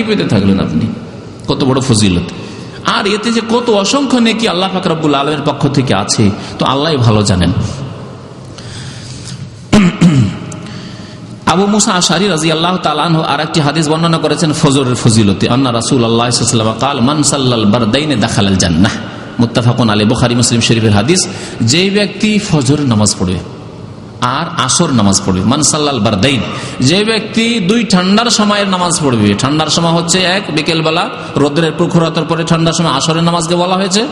নেকি পেতে থাকলেন আপনি, কত বড় ফজিলত। আর এতে যে কত অসংখ্য নেকি আল্লাহ পাক রব্বুল আলামিনের পক্ষ থেকে আছে তো আল্লাহ ভালো জানেন। আবু মুসা আশআরী রাদিয়াল্লাহু তাআলা আনহু আরেকটি হাদিস বর্ণনা করেছেন ফজরের ফজিলতে, আন্না রাসূলুল্লাহ সাল্লাল্লাহু আলাইহি ওয়াসাল্লাম قال মান সাল্লাল বারদাইন দাখালাল জান্নাহ, মুত্তাফাকুন আলাইহি, বুখারী মুসলিম শরীফের হাদিস। যেই ব্যক্তি ফজরের নামাজ পড়বে আর আসর নামাজ পড়বে, মান সাল্লাল বারদাইন, যে ব্যক্তি দুই ঠান্ডার সময়ের নামাজ পড়বে, ঠান্ডার সময় হচ্ছে এক বিকেলবেলা রোদ্রের প্রখরতার পরে ঠান্ডার সময় আসরের নামাজকে বলা হয়েছে,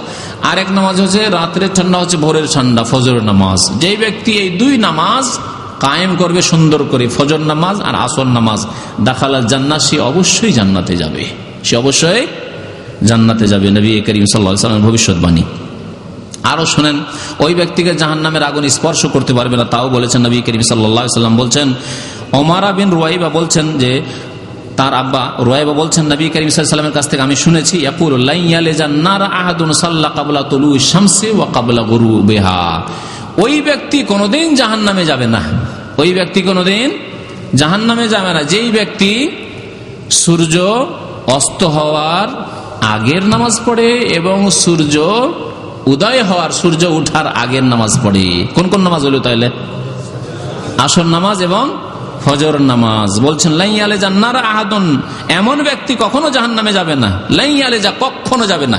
আর এক নামাজ হচ্ছে রাত্রের ঠান্ডা হচ্ছে ভোরের ঠান্ডা ফজরের নামাজ। যেই ব্যক্তি এই দুই নামাজ কায়েম করবে সুন্দর করে, ফজর নামাজ আর আসর নামাজ, দাখালাল জান্নাহ, সে অবশ্যই জান্নাতে যাবে, সে অবশ্যই জান্নাতে যাবে। নবী করিম সাল্লাল্লাহু আলাইহি ওয়াসাল্লামের ভবিষ্যৎবাণী। আরো শুনেন, ওই ব্যক্তিকে জাহান্নামের আগুন স্পর্শ করতে পারবে না, তাও বলেছেন নবী করিম সাল্লাল্লাহু আলাইহি ওয়াসাল্লাম। বলছেন ওমারা বিন রুয়াইবা বলছেন যে তার আব্বা রুয়াইবা বলছেন নবী করিম সাল্লাল্লাহু আলাইহি ওয়াসাল্লামের কাছ থেকে আমি শুনেছি, ইয়াকুলু লা ইয়ালিজান নার আহাদুন সাল্লা ক্বাবলা তুলুই শামসি ওয়া ক্বাবলা গুরুবিহা, ওই ব্যক্তি কোনোদিন জাহান্নামে যাবে না, ওই ব্যক্তি কোনোদিন জাহান্নামে যাবে না যেই ব্যক্তি সূর্য অস্ত হওয়ার আগের নামাজ পড়ে এবং সূর্য উদয় হওয়ার, সূর্য উঠার আগের নামাজ পড়ে। কোন কোন নামাজ হলো তাহলে? আসর নামাজ এবং ফজর নামাজ। বলছেন লা ইয়ালিজান নার আহাদুন, এমন ব্যক্তি কখনো জাহান্নামে যাবে না, লা ইয়ালিজা, কখনো যাবে না,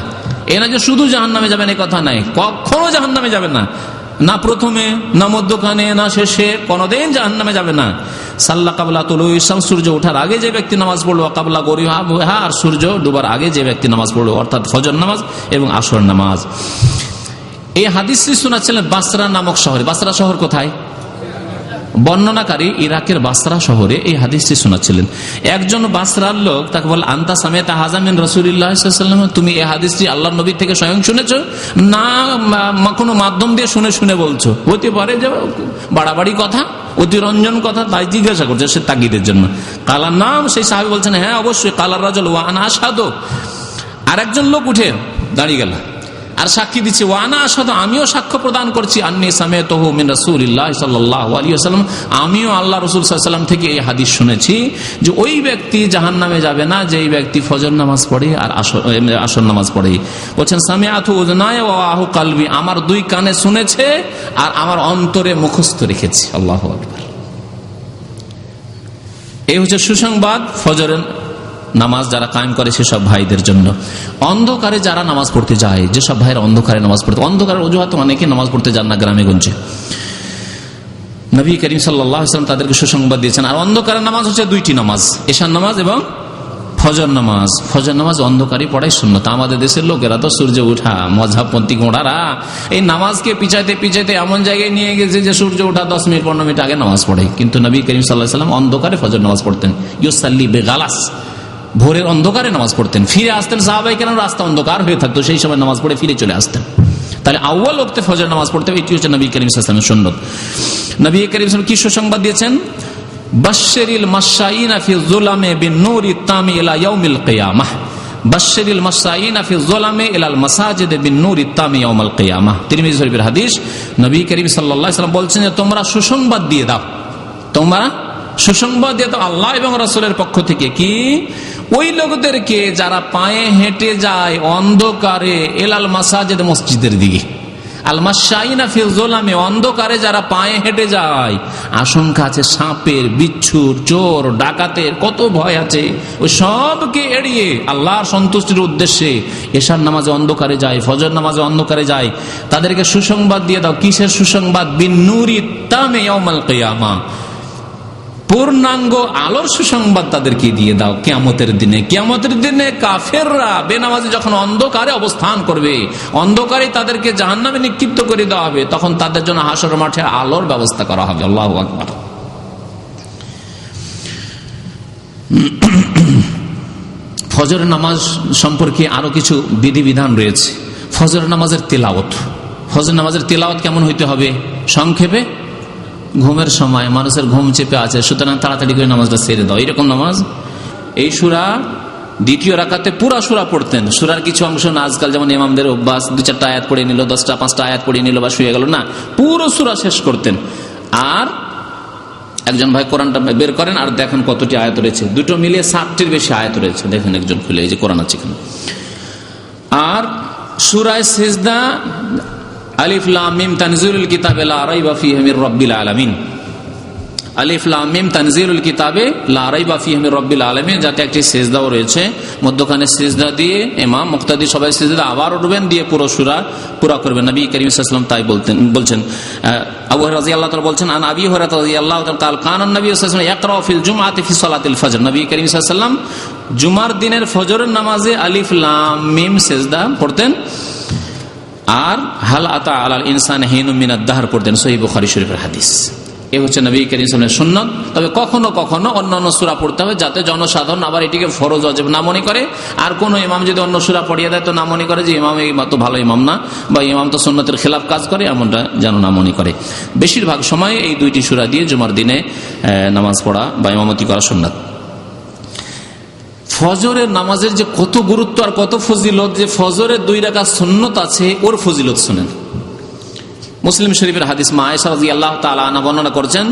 এ না যে শুধু জাহান্নামে যাবে না কথা নাই, কখনো জাহান্নামে যাবে না, না প্রথমে না মধ্যখানে না শেষে, কোনদিন জাহান্নামে যাবে না। সাল্লা ক্বাবলা তুলুই শামস, সূর্য ওঠার আগে যে ব্যক্তি নামাজ পড়লো, ক্বাবলা গুরুবিহা, আর সূর্য ডুবার আগে যে ব্যক্তি নামাজ পড়লো, অর্থাৎ ফজর নামাজ এবং আসর নামাজ। এই হাদিসটি শোনাচ্ছিলেন বাসরা নামক শহরে। বাসরা শহর কোথায়? বর্ণনাকারী ইরাকের বাসরা শহরে এই হাদিসটি শোনাচ্ছিলেন। একজন বাসরার লোক তাকে বলে, আনতা সামিতা হাযা মিন রাসূলিল্লাহি সাল্লাল্লাহু আলাইহি ওয়াসাল্লাম, তুমি এই হাদিসটি আল্লাহর নবী থেকে স্বয়ং শুনেছো না কোনো মাধ্যম দিয়ে শুনে শুনে বলছো? হতে পারে যে বাড়াবাড়ি কথা, অতিরঞ্জন কথা, তাই জিজ্ঞাসা করছে সে তাগিদের জন্য। কালার নাম, সেই সাহাবী বলছেন হ্যাঁ অবশ্যই। কালার রাজুল ওয়া আনা আশহাদু, আর একজন লোক উঠে দাঁড়িয়ে গেল আর সাক্ষী দিচ্ছে, ওয়ানা আশহাদু, আমিও সাক্ষ্য প্রদান করছি, আন্নী সামিতুহু মিন রাসূলিল্লাহি সাল্লাল্লাহু আলাইহি ওয়াসাল্লাম, আমিও আল্লাহ রাসূল সাল্লাল্লাহু আলাইহি ওয়াসাল্লাম থেকে এই হাদিস শুনেছি যে ওই ব্যক্তি জাহান্নামে যাবে না যেই ব্যক্তি ফজর নামাজ পড়ে আর আসর নামাজ পড়ে। বলছেন সামিআতু উযনায়া ওয়া ওয়াহু কলবি, আমার দুই কানে শুনেছে আর আমার অন্তরে মুখস্থ রেখেছি। আল্লাহু আকবার। এই হচ্ছে সুসংবাদ ফজরের নামাজ যারা কায়েম করে সেসব ভাইদের জন্য। অন্ধকারে যারা নামাজ পড়তে যায়, যেসব ভাইরা অন্ধকারে নামাজ পড়তে, অন্ধকারের অজুহাতে অনেকে নামাজ পড়তে যান না গ্রামে গঞ্জে, নবী করিম সাল্লাল্লাহু আলাইহি ওয়াসাল্লাম তাদেরকে সুসংবাদ দিয়েছেন। আর অন্ধকারের নামাজ হচ্ছে দুইটি নামাজ, এশার নামাজ এবং ফজর নামাজ। ফজর নামাজ অন্ধকারই পড়াই সুন্নাত। আমাদের দেশের লোকেরা তো সূর্য উঠা মযহাবপন্থী গোঁড়ারা এই নামাজকে পিছাইতে পিছাইতে এমন জায়গায় নিয়ে গেছে যে সূর্য ওঠা 10 মিনিট 15 মিনিট আগে নামাজ পড়ে। কিন্তু নবী করিম সাল্লাল্লাহু আলাইহি ওয়াসাল্লাম অন্ধকারে ফজর নামাজ পড়তেন, ইউসাল্লি বিগালাস, ভোরের অন্ধকারে নামাজ পড়তেন, ফিরে আসতেন। সাহাবায়ে কেরাম রাস্তা অন্ধকার হয়ে থাকতো, সেই সময় নামাজ পড়ে ফিরে চলে আসতেন। তাহলে আউয়াল ওয়াক্তে ফজর নামাজ পড়তে হবে, এটি হচ্ছে নবী করিম সাল্লাল্লাহু আলাইহি ওয়াসাল্লামের সুন্নাত। নবী করিম সাল্লাল্লাহু আলাইহি ওয়াসাল্লাম কি সুসংবাদ দিয়েছেন? বাশশিরিল মাশাইনা ফি যুলামি বিন-নূরি তামি ইলা ইয়াউমিল কিয়ামাহ, বাশশিরিল মাশাইনা ফি যুলামি ইলাল মাসাজিদ বিন-নূরি তামি ইয়াউমাল কিয়ামাহ। তিরমিজি শরীফের হাদিস। নবী করিম সাল্লাল্লাহু আলাইহি ওয়াসাল্লাম বলছেন যে তোমরা সুসংবাদ দিয়ে দাও, তোমরা সুসংবাদ দিয়ে দাও আল্লাহ এবং রাসূলের পক্ষ থেকে, কি ওই লোকদেরকে যারা পায়ে হেঁটে যায় অন্ধকারে, এলাল মাসাজিদ, মসজিদের দিকে, আল মাশাইনা ফি যুলামি, অন্ধকারে যারা পায়ে হেঁটে যায়, আশঙ্কা আছে সাপের, বিচ্ছুর, চোর, ডাকাতের, কত ভয় আছে, ওই সবকে এড়িয়ে আল্লাহর সন্তুষ্টির উদ্দেশ্যে এশার নামাজে অন্ধকারে যায়, ফজর নামাজে অন্ধকারে যায়, তাদেরকে সুসংবাদ দিয়ে দাও। কিসের সুসংবাদ? বিন-নূরি তামি ইয়াউমাল কিয়ামা, পূর্ণাঙ্গ আলোর সুসংবাদ তাদেরকে দিয়ে দাও কিয়ামতের দিনে। কিয়ামতের দিনে কাফেররা বেনামাজি যখন অন্ধকারে অবস্থান করবে, অন্ধকারে তাদেরকে জাহান্নামে নিক্ষিপ্ত করে দেওয়া হবে, তখন তাদের জন্য হাসর মাঠে আলোর ব্যবস্থা করা হবে। আল্লাহু আকবার। ফজর নামাজ সম্পর্কে আরো কিছু বিধিবিধান রয়েছে। ফজর নামাজের তেলাওয়াত, ফজর নামাজের তেলাওয়াত কেমন হইতে হবে? সংক্ষেপে, ঘুমের সময় মানুষের ঘুম চেপে আছে, সুতরাং তাড়াতাড়ি করে নামাজটা ছেড়ে দাও, এরকম নামাজ। এই সূরা দ্বিতীয় রাকাতে পুরা সূরা পড়তেন, সূরার কিছু অংশ না, আজকাল যেমন ইমামদের অভ্যাস 2-4টা আয়াত পড়ে নিল, 10টা 5টা আয়াত পড়ে নিল বা শুয়ে গেল, না, পুরো সূরা শেষ করতেন। আর একজন ভাই কোরআনটা বের করেন আর দেখেন কতটি আয়াত রয়েছে, দুটো মিলিয়ে 60টির বেশি আয়াত রয়েছে। দেখেন একজন খুলে, এই যে কোরআন আছে এখানে। আর সূরা সিজদা আলিফ লাম মিম তানজিলুল কিতাবে লা রাইবা ফীহি মির রাব্বিল আলামিন, আলিফ লাম মিম তানজিলুল কিতাবে লা রাইবা ফীহি মির রাব্বিল আলামিন, যাতে একটি সিজদাও রয়েছে, মধ্যখানে সিজদা দিয়ে ইমাম মুক্তাদি সবাই সিজদা আবার উঠবেন, দিয়ে পুরো সূরা পুরো করবেন। নবী করিম সাল্লাল্লাহু আলাইহি ওয়াসাল্লাম তাই বলছেন। আবু হুরায়রা রাদিয়াল্লাহু তাআলা বলছেন, আন আবি হুরায়রা রাদিয়াল্লাহু তাআলা قال كان النبي صلى الله عليه وسلم يقرأ في الجمعة في صلاة الفجر, নবী করিম সাল্লাল্লাহু আলাইহি ওয়াসাল্লাম জুমার দিনের ফজরের নামাজে আলিফ লাম মিম সিজদা পড়তেন, আর হাল আতা আলাল ইনসান হিনুম মিনাদ দাহর পড়তেন। সহিহ বুখারী শরীফের হাদিস। এ হচ্ছে নবী করিম সাল্লাল্লাহু আলাইহি ওয়াসাল্লামের সুন্নাত। তবে কখনো কখনো অন্যান্য সূরা পড়তে হবে, যাতে জনসাধারণ আবার এটিকে ফরজ ওয়াজিব না মনে করে। আর কোন ইমাম যদি অন্য সূরা পড়িয়ে দেয় তো না মনে করে যে ইমাম এই তো ভালো ইমাম না, বা ইমাম তো সুন্নতের খেলাফ কাজ করে, এমনটা যেন না মনে করে। বেশিরভাগ সময় এই দুইটি সূরা দিয়ে জুমার দিনে নামাজ পড়া বা ইমামতি করা সুন্নাত। ফজরের নামাজের যে কত গুরুত্ব আর কত ফজিলত, যে ফজরের 2 রাকাত সুন্নত আছে ওর ফজিলত শুনেন। মুসলিম শরীফের হাদিস, মা আয়েশা রাদিয়াল্লাহু তাআলা আনহা বর্ণনা করেছেন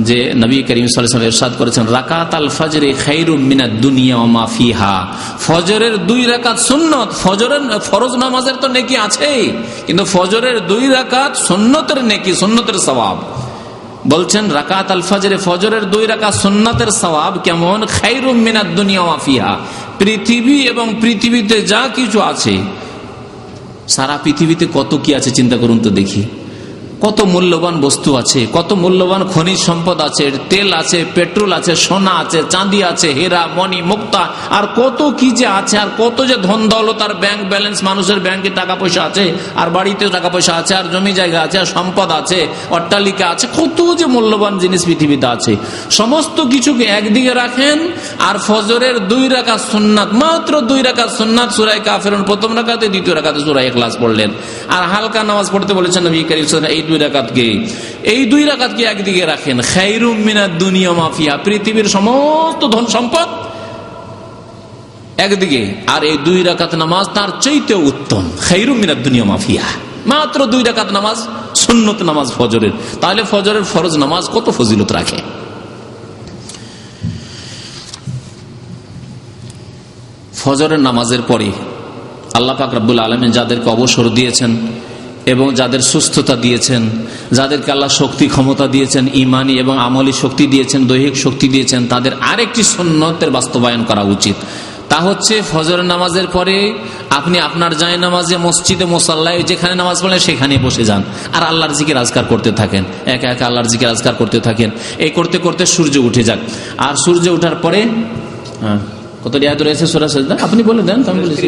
যে নবী করিম সাল্লাল্লাহু আলাইহি ওয়াসাল্লাম ইরশাদ করেছেন, রাকাতাল ফজরে খায়রুম মিনাদ দুনিয়া ওয়া মা ফিহা। ফজরের 2 রাকাত সুন্নত, ফজরের ফরজ নামাজের তো নেকি আছে, কিন্তু ফজরের 2 রাকাত সুন্নতের নেকি, সুন্নতের সওয়াব। বলছেন রাকাত আল ফজরে, ফজরের 2 রাকাত সুন্নাতের সওয়াব কেমন, খায়রুম মিনাদ দুনিয়া ওয়া ফিহা, পৃথিবী এবং পৃথিবীতে যা কিছু আছে, সারা পৃথিবীতে কত কি আছে চিন্তা করুন তো দেখি। কত মূল্যবান বস্তু আছে, কত মূল্যবান খনিজ সম্পদ আছে, তেল আছে, পেট্রোল আছে, সোনা আছে, চাঁদি আছে, হীরা মণি মুক্তা, আর কত কি যে আছে, আর কত যে ধন দৌলত আর ব্যাংক ব্যালেন্স, মানুষের ব্যাংকে টাকা পয়সা আছে, আর বাড়িতে টাকা পয়সা আছে, আর জমি জায়গা আছে, আর সম্পদ আছে, অট্টালিকা আছে, কত যে মূল্যবান জিনিস পৃথিবীতে আছে। সমস্ত কিছুকে একদিকে রাখেন, আর ফজরের 2 রাকাত সুন্নাত, মাত্র 2 রাকাত সুন্নাত, সূরা কাফিরুন প্রথম রাকাতে, দ্বিতীয় রাকাতে সূরা ইখলাস পড়লেন, আর হালকা নামাজ পড়তে বলেছেন নবী করিম সাল্লাল্লাহু আলাইহি ওয়াসাল্লাম। এই 2 রাকাতকে একদিকে রাখেন, খায়রুম মিনাদ দুনিয়া মা ফিহা, পৃথিবীর সমস্ত ধন সম্পদ একদিকে, আর এই 2 রাকাত নামাজ তার চাইতে উত্তম, খায়রুম মিনাদ দুনিয়া মা ফিহা। মাত্র 2 রাকাত নামাজ, সুন্নত নামাজ ফজরের। তাহলে ফজরের ফরজ নামাজ কত ফজিলত রাখে। ফজরের নামাজের পরে আল্লাহ পাক রব্বুল আলামিন যাদেরকে অবসর দিয়েছেন এবং যাদের সুস্থতা দিয়েছেন, যাদেরকে আল্লাহ শক্তি ক্ষমতা দিয়েছেন, ইমানি এবং আমলি শক্তি দিয়েছেন, দৈহিক শক্তি দিয়েছেন, তাদের আরেকটি সুন্নতের বাস্তবায়ন করা উচিত। তা হচ্ছে ফজরের নামাজের পরে আপনি আপনার জায়নামাজে, মসজিদে, মুসাল্লায় যেখানে নামাজ পড়েন সেখানে বসে যান, আর আল্লাহর জিকির আজকার করতে থাকেন, একা একা আল্লাহর জিকির আজকার করতে থাকেন। এই করতে করতে সূর্য উঠে যাক, আর সূর্য ওঠার পরে কত আয়াত রয়েছে সূরা সিজদা, আপনি বলে দেন। আমি বলেছি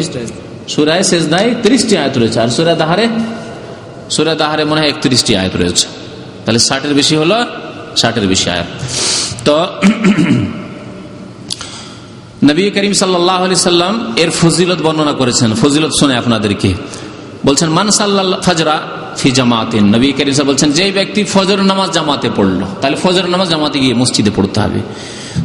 সূরা সিজদায় 30টি আয়াত রয়েছে, আর সূরা দাহারে মনে হয় 31টি আয়াত রয়েছে। তাহলে 60-এর বেশি হলো, 60-এর বেশি আয়াত। তো নবী করিম সাল্লাল্লাহু আলাইহি সাল্লাম এর ফজিলত বর্ণনা করেছেন। ফজিলত শুনে আপনাদেরকে বলছেন, মান সাল্লাল ফজরা ফি জামাতিন, নবী করিম সাল্লাল্লাহু বলছেন, যে ব্যক্তি ফজর নামাজ জামাতে পড়লো, তাহলে ফজর নামাজ জামাতে গিয়ে মসজিদে পড়তে হবে।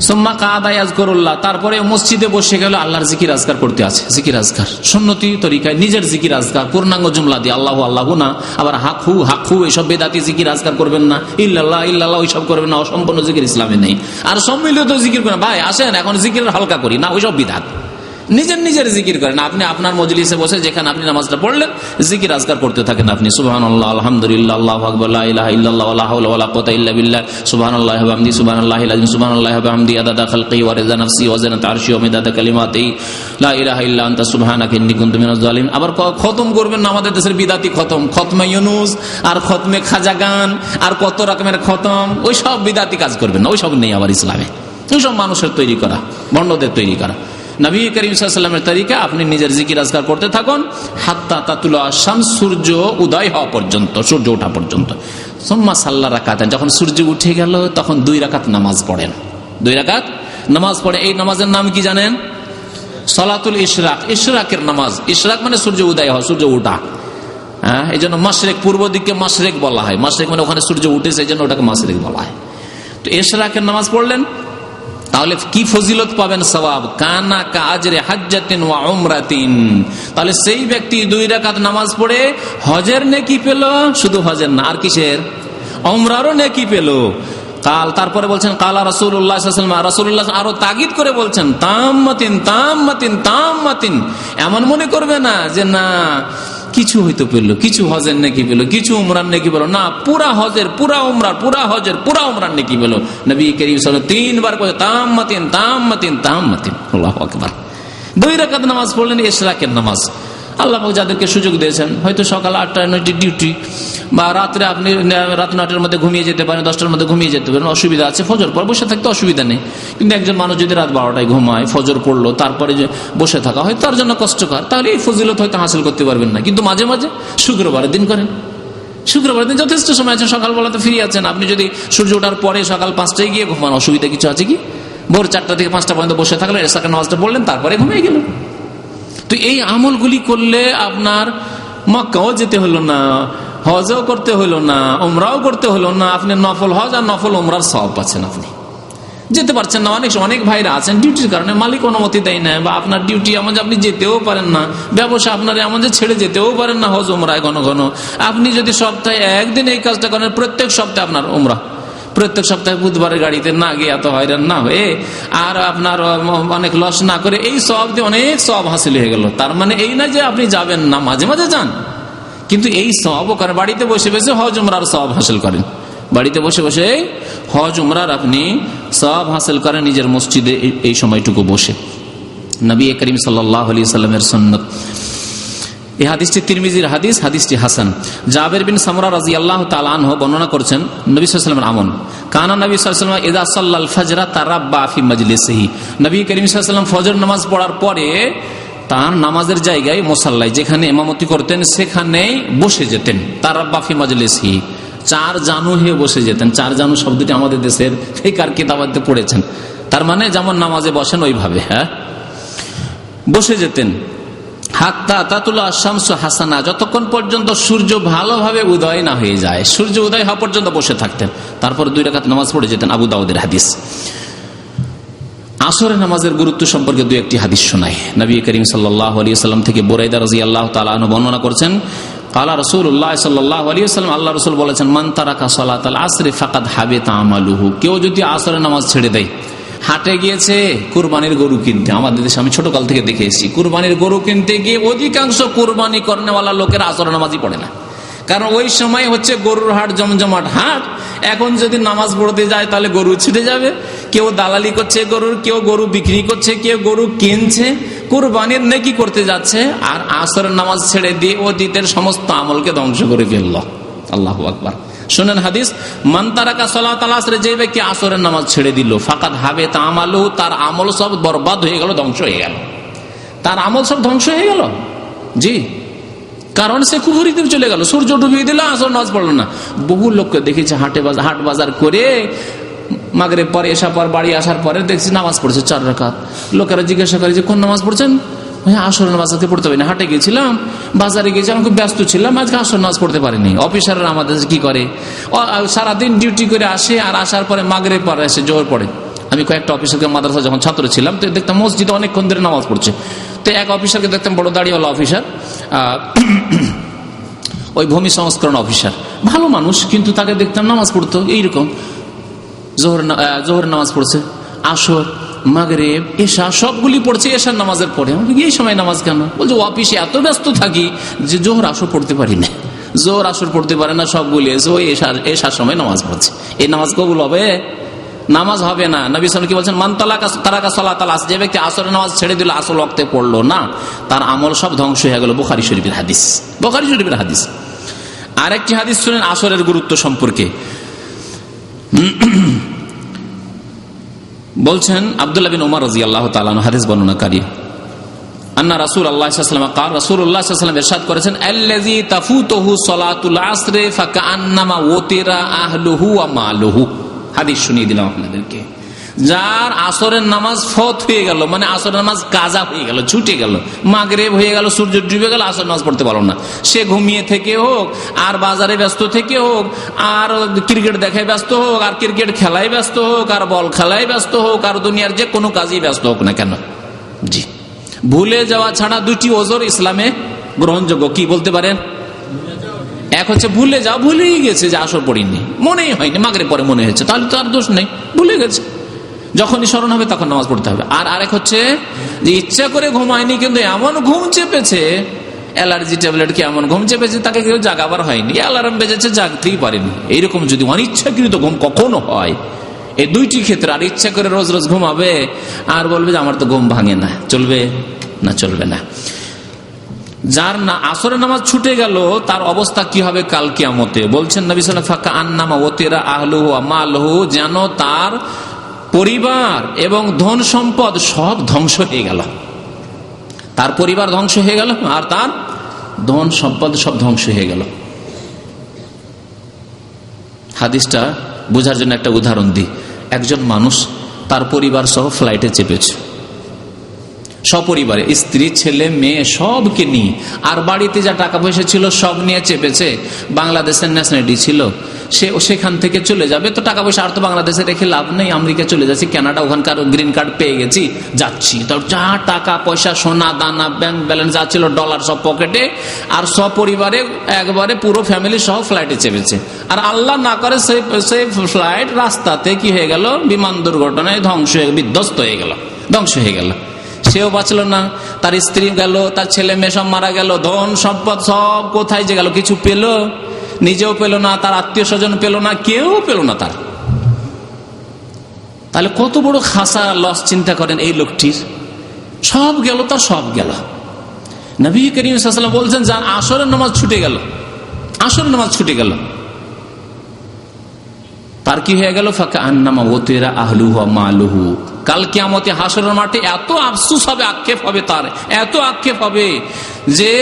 সুম্মা কাদা ইয়াজকুরুল্লাহ, তারপরে মসজিদে বসে গেল আল্লাহর জিকির আজকার করতে আছে, জিকির আজকার সুন্নতি তরিকায়, নিজের জিকির আজকার পূর্ণাঙ্গ জুমলা দিয়ে, আল্লাহু আল্লাহু না, আবার হাকু এসব বেদাতি জিকির আজকার করবেন না, ইল্লাল্লাহ ইল্লাল্লাহ ওইসব করবেন না, অসম্পূর্ণ জিকির ইসলামে নেই। আর সম্মিলিত জিকির করেন, ভাই আসেন এখন জিকিরের হালকা করি না, ওইসব বিদআত। নিজের জিকির করেন, আপনি আপনার মজলিসে বসে যেখানে আপনি নামাজটা পড়লেন জিকির আজকার করতে থাকেন আপনি। সুবহানাল্লাহ, আলহামদুলিল্লাহ, আল্লাহু আকবার, লা ইলাহা ইল্লাল্লাহ, ওয়া লা হাওলা ওয়া লা কুওয়াতা ইল্লা বিল্লাহ, সুবহানাল্লাহি ওয়া বিহামদিহি, সুবহানাল্লাহিল আযীম, সুবহানাল্লাহি ওয়া বিহামদিহি, আদাদা খালকিহি ওয়া রিদা নাফসি ওয়া জিনাতা আরশি ওয়া মিদাদা কালিমাতিহি, লা ইলাহা ইল্লা আনতা সুবহানাকা ইন্নী কুনতু মিনাজ জালিমিন। আবার খতম করবেন না, আমাদের দেশের বিদাতি খতম, খতমে ইউনুস আর খতমে খাজা গান আর কত রকমের খতম, ওই সব বিদাতি কাজ করবেন না, ওই সব নেই আবার ইসলামে। ওই সব মানুষের তৈরি করা, ভণ্ডদের তৈরি করা। নবী করিম সাল্লাল্লাহু আলাইহি ওয়াসাল্লামের তরিকা, আপনি নিজের জিকির আজকার করতে থাকুন, হাত্তা তাতুলা শামস, সূর্য উদয় হওয়া পর্যন্ত, সূর্য ওঠা পর্যন্ত। সুম্মা সাল্লা রাকাতান, যখন সূর্য উঠে গেল তখন 2 রাকাত নামাজ পড়েন, 2 রাকাত নামাজ পড়ে। এই নামাজের নাম কি জানেন? সালাতুল ইশরাক, ইশরাকের নামাজ। ইশরাক মানে সূর্য উদয় হওয়া, সূর্য ওঠা। হ্যাঁ, এই জন্য মাশরিক, পূর্ব দিককে মাশরিক বলা হয়। মাশরিক মানে ওখানে সূর্য উঠেছে, এই জন্য ওটাকে মাশরিক বলা হয়। তো ইশরাকের নামাজ পড়লেন, তাহলে কি ফজিলত পাবেন? সওয়াব, কানা কা আজরে হাজ্জাতিন ওয়া উমরাতিন। তাহলে সেই ব্যক্তি 2 রাকাত নামাজ পড়ে হজের নেকি পেল, শুধু হজের না, আর কিসের? উমরারও নেকি পেল। কাল, তারপরে বলছেন কালা রাসূলুল্লাহ সাল্লাল্লাহু আলাইহি ওয়াসাল্লাম, রাসূলুল্লাহ আরো তাগিদ করে বলছেন তাম্মাতিন তাম্মাতিন তাম্মাতিন, এমন মনে করবে না যে না কিছু হয়তো পেলো, কিছু হজের নেকি পেলো, কিছু উমরার নেকি পেলো, না পুরা হজের পুরা উমরার পুরা হজের পুরা উমরার নেকি পেলো। নবী করিম সাল্লাল্লাহু আলাইহি ওয়াসাল্লাম 3 বার করে তাম্মাতিন তাম্মাতিন তাম্মাতিন। আল্লাহু আকবার। 2 রাকাত নামাজ পড়লেন ইশরাকের নামাজ। আল্লাহ পাক যাদেরকে সুযোগ দিয়েছেন, হয়তো সকাল 8টায় 9টি ডিউটি, বা রাত্রে আপনি রাত 9টার মধ্যে ঘুমিয়ে যেতে পারেন, 10টার মধ্যে ঘুমিয়ে যেতে পারেন, অসুবিধা আছে, ফজর পর বসে থাকতে অসুবিধা নেই। কিন্তু একজন মানুষ যদি রাত 12টায় ঘুমায়, ফজর পড়লো, তারপরে যে বসে থাকা হয় তার জন্য কষ্টকর, তাহলে এই ফজিলত হয়তো হাসিল করতে পারবেন না। কিন্তু মাঝে মাঝে শুক্রবারের দিন করেন, শুক্রবারের দিন যথেষ্ট সময় আছে, সকালবেলাতে ফিরে আছেন, আপনি যদি সূর্য ওঠার পরে সকাল 5টায় গিয়ে ঘুমান, অসুবিধা কিছু আছে কি? ভোর 4টা থেকে 5টা পর্যন্ত বসে থাকলেন, এশারের নামাজটা পড়লেন, তারপরে ঘুমিয়ে গেলেন। তো এই আমলগুলি করলে আপনার মক্কাও যেতে হলো না, হজও করতে হলো না, উমরাও করতে হলো না, আপনি নফল হজ আর নফল উমরার সওয়াব পাচ্ছেন। আপনি যেতে পারছেন না, অনেক ভাইরা আছেন ডিউটির কারণে মালিক অনুমতি দেয় না, বা আপনার ডিউটি এমন যে আপনি যেতেও পারেন না, ব্যবসা আপনার এমন যে ছেড়ে যেতেও পারেন না হজ উমরায় ঘন ঘন। আপনি যদি সপ্তাহে একদিন এই কাজটা করেন, প্রত্যেক সপ্তাহে আপনার উমরা, প্রত্যেক সপ্তাহে বুধবারের গাড়িতে না গিয়ে এত হয়রান না হয়ে আর আপনার অনেক লস না করে এই সওয়াব দিয়ে অনেক সওয়াব হাসিল হয়ে গেল। তার মানে এই না যে আপনি যাবেন না, মাঝে মাঝে যান, কিন্তু এই সওয়াবও করেন। বাড়িতে বসে বসে হজ উমরার সওয়াব হাসিল করেন, বাড়িতে বসে বসে হজ উমরার আপনি সওয়াব হাসিল করেন নিজের মসজিদে এই সময়টুকু বসে। নবী করিম সাল্লাল্লাহু আলাইহি ওয়াসাল্লামের সুন্নাত। এই হাদিসটি তিরমিজির হাদিস, হাদিসটি হাসান। জাবের বিন সামরা রাদিয়াল্লাহু তাআলা আনহু বর্ণনা করেছেন নবী সাল্লাল্লাহু আলাইহি ওয়াসাল্লামের আমল, কানা নবী সাল্লাল্লাহু আলাইহি ওয়াসাল্লাম ইযা সাল্লাল ফজর তারাব্বা ফি মাজলিসিহি। নবী করিম সাল্লাল্লাহু আলাইহি ওয়াসাল্লাম ফজর নামাজ পড়ার পরে তার নামাজের জায়গায় মুসাল্লায় যেখানে ইমামতি করতেন সেখানেই বসে যেতেন। তারাব্বা ফি মাজলিসিহি, 4 জানু হয়ে বসে যেতেন। 4 জানু শব্দটি আমাদের দেশের ফিকহার কিতাবাতে পড়েছেন, তার মানে যেমন নামাজে বসেন ওইভাবে বসে যেতেন। হাত্তা তাতুলা শামসু হাসানা, যতক্ষণ পর্যন্ত সূর্য ভালোভাবে উদয় না হয়ে যায়, সূর্য উদয় হওয়া পর্যন্ত বসে থাকতেন, তারপর 2 রাকাত নামাজ পড়ে যেতেন। আবু দাউদের হাদিস। আসরের নামাজের গুরুত্ব সম্পর্কে 2-1টি হাদিস শোনায়। নবী করিম সাল্লাল্লাহু আলাইহি ওয়াসাল্লাম থেকে বুরাইদা রাদিয়াল্লাহু তাআলা আনহু বর্ণনা করেছেন, ক্বালা রাসূলুল্লাহ সাল্লাল্লাহু আলাইহি ওয়াসাল্লাম, আল্লাহ রাসূল বলেছেন, মান তারাকা সালাতাল আসরি ফাকাদ হাবিতা আমালুহু, কেউ যদি আসরের নামাজ ছেড়ে দেয়, হাটে গিয়েছে কুরবানির গরু কিনতে, আমাদের দেশে আমি ছোটকাল থেকে দেখে এসেছি, কুরবানির গরু কিনতে গিয়ে অধিকাংশ কুরবানি করেনেওয়ালা লোকের আসরের নামাজই পড়ে না, কারণ ওই সময় হচ্ছে গরুর হাট, জমজমাট হাট। এখন যদি নামাজ পড়তে যায় তাহলে গরু ছুটে যাবে, কেউ দালালি করছে গরুর, কেউ গরু বিক্রি করছে, কেউ গরু কিনছে, কুরবানির নেকি করতে যাচ্ছে, আর আসরের নামাজ ছেড়ে দিয়ে অতীতের সমস্ত আমলকে ধ্বংস করে ফেলল। আল্লাহু আকবার। শুনেন হাদিস, মান তারাকা সালাতাল আসর, যে ব্যক্তি আসরের নামাজ ছেড়ে দিল, ফাকাদ হাবিতা আমালুহু, তার আমল সব বরবাদ হয়ে গেল, ধ্বংস হয়ে গেল, তার আমল সব ধ্বংস হয়ে গেল। জি, কারণ সে কুফরিতে চলে গেল, সূর্য ডুবিয়ে দিল, আসর নামাজ পড়লো না। বহু লোককে দেখেছে হাট বাজার করে মাগরিব পরে এশা পর বাড়ি আসার পরে দেখছি নামাজ পড়ছে 4 রাকাত। লোকেরা জিজ্ঞাসা করে যে কোন নামাজ পড়ছেন? আসর নামাজ আজকে পড়তে পারিনি, হাটে গেছিলাম, বাজারে গেছিলাম, খুব ব্যস্ত ছিলাম, আজকে আসর নামাজ পড়তে পারিনি। অফিসাররা আমাদের কি করে, সারাদিন ডিউটি করে আসে, আর আসার পরে মাগরিব পরে এসে জোহর পড়ে। আমি কয়েকটা অফিসারকে মাদ্রাসা যখন ছাত্র ছিলাম তো দেখতাম মসজিদে অনেকক্ষণ ধরে নামাজ পড়ছে। তো এক অফিসারকে দেখতাম, বড় দাড়িওয়ালা অফিসার, ওই ভূমি সংস্করণ অফিসার, ভালো মানুষ, কিন্তু তাকে দেখতাম নামাজ পড়তো এইরকম, জোহর নামাজ পড়ছে, আসর, মাগরিব, এশা সবগুলি পড়ছে এশার নামাজের পরে। এই সময় নামাজ কেন? বলছে অফিসে এত ব্যস্ত থাকি যে জোহর আসর পড়তে পারি না, জোহর আসর পড়তে পারে না, সবগুলি এসে ওই এশার সময় নামাজ পড়ছে। এই নামাজ কবুল হবে? নামাজ হবে না। নবী সাল্লাল্লাহু আলাইহি ওয়াসাল্লাম কি বলছেন, মান তারাকা সালাতাল আসর, যে ব্যক্তি আসরের নামাজ ছেড়ে দিল, আসর ওয়াক্তে পড়লো না, তার আমল সব ধ্বংস হয়ে গেল। বুখারী শরীফের হাদিস, বুখারী শরীফের হাদিস। আরেকটি হাদিস শুনেন আসরের গুরুত্ব সম্পর্কে। বলছেন আব্দুল্লাহ বিন উমর রাদিয়াল্লাহু তাআলা আনহু হাদিস বর্ণনাকারী, আন্না রাসূলুল্লাহ সাল্লাল্লাহু আলাইহি ওয়াসাল্লাম قال রাসূলুল্লাহ সাল্লাল্লাহু আলাইহি ওয়াসাল্লাম ইরশাদ করেছেন, আল্লাযী তাফুতুহু সালাতুল আসর ফাকান্নামা ওতিরা আহলুহু ওয়া মালুহু। হাদিস শুনিয়ে দিলাম আপনাদেরকে। যার আসরের নামাজ ফত হয়ে গেল, মানে আসরের নামাজ কাজা হয়ে গেল, ছুটে গেল, মাগরিব হয়ে গেল, সূর্য ডুবে গেল, আসর নামাজ পড়তে পারলো না, সে ঘুমিয়ে থেকে হোক, আর বাজারে ব্যস্ত থেকে হোক, আর ক্রিকেট দেখায় ব্যস্ত হোক, আর ক্রিকেট খেলায় ব্যস্ত হোক, আর বল খেলায় ব্যস্ত হোক, আর দুনিয়ার যে কোনো কাজেই ব্যস্ত হোক না কেন, জি, ভুলে যাওয়া ছাড়া 2টি ওজর ইসলামে গ্রহণযোগ্য। কি বলতে পারেন? এক হচ্ছে ভুলে যাও, ভুলেই গেছে যে আসর পড়িনি, মনেই হয়নি, মাগরিব পরে মনে হয়েছে, তাহলে তো আর দোষ নেই, ভুলে গেছে, যখনই স্মরণ হবে তখন নামাজ পড়তে হবে। আর আরেক হচ্ছে যে ইচ্ছা করে ঘুমায়নি, কিন্তু এমন ঘুম চেপেছে, অ্যালার্জি ট্যাবলেট কি এমন ঘুম চেপেছে তাকে কেউ জাগাবার হয়নি, অ্যালার্ম বেজেছে, জাগতেই পারেনি। এইরকম যদি অনিচ্ছাকৃত ঘুম কখনো হয়, এই দুইটি ক্ষেত্রে, আর ইচ্ছা করে রোজ রোজ ঘুমাবে আর বলবে যে আমার তো ঘুম ভাঙে না, চলবে না? চলবে না। যার না আসরের নামাজ ছুটে গেল তার অবস্থা কি হবে কাল কিয়ামতে? বলছেন নবী সাল্লাল্লাহু আলাইহি ওয়াসাল্লাম, ফাকা আন্নামা ওয়াতিরা আহলুহু ওয়া মালুহু, যেন তার পরিবার এবং ধন সম্পদ সব ধ্বংস হয়ে গেল। তার পরিবার ধ্বংস হয়ে গেল আর তার ধন সম্পদ সব ধ্বংস হয়ে গেল। হাদিসটা বোঝার জন্য একটা উদাহরণ দিই। একজন মানুষ তার পরিবার সহ ফ্লাইটে চেপেছে, সপরিবারে, স্ত্রী, ছেলে, মেয়ে সবকে নিয়ে, আর বাড়িতে যা টাকা পয়সা ছিল সব নিয়ে চেপেছে। বাংলাদেশের ন্যাশনালিটি ছিল, সে সেখান থেকে চলে যাবে, তো টাকা পয়সা আর তো বাংলাদেশে রেখে লাভ নেই, আমেরিকা চলে যাচ্ছি, কানাডা, ওখানকার গ্রিন কার্ড পেয়ে গেছি, যাচ্ছি। তো যা টাকা পয়সা, সোনা দানা, ব্যাংক ব্যালেন্স যা ছিল, ডলার সব পকেটে, আর সপরিবারে একবারে পুরো ফ্যামিলি সহ ফ্লাইটে চেপেছে। আর আল্লাহ না করে সেই ফ্লাইট রাস্তাতে কি হয়ে গেল, বিমান দুর্ঘটনায় বিধ্বস্ত হয়ে গেল, ধ্বংস হয়ে গেল। সেও বাঁচল না, তার স্ত্রী গেল, তার ছেলে মেয়ে সব মারা গেল, ধন সম্পদ সব কোথায় যে গেল, কিছু পেল, নিজেও পেল না, তার আত্মীয় স্বজন পেল না, কেউ পেল না তার। তাহলে কত বড় খাসা লস চিন্তা করেন এই লোকটির, সব গেল, তার সব গেল। নবী করিম সাল্লাল্লাহু আলাইহি ওয়াসাল্লাম বলছেন, যার আসরের নামাজ ছুটে গেল, আসরের নামাজ ছুটে গেল, তার কি হয়ে গেল, ফাকা আন্নামা ওয়াতিরা আহলুহু ওয়া মালুহু। কাল কিয়ামতে হাসরের মাঠে এত আফসোস হবে, আক্ষেপ হবে, তার এত আক্ষেপ হবে যে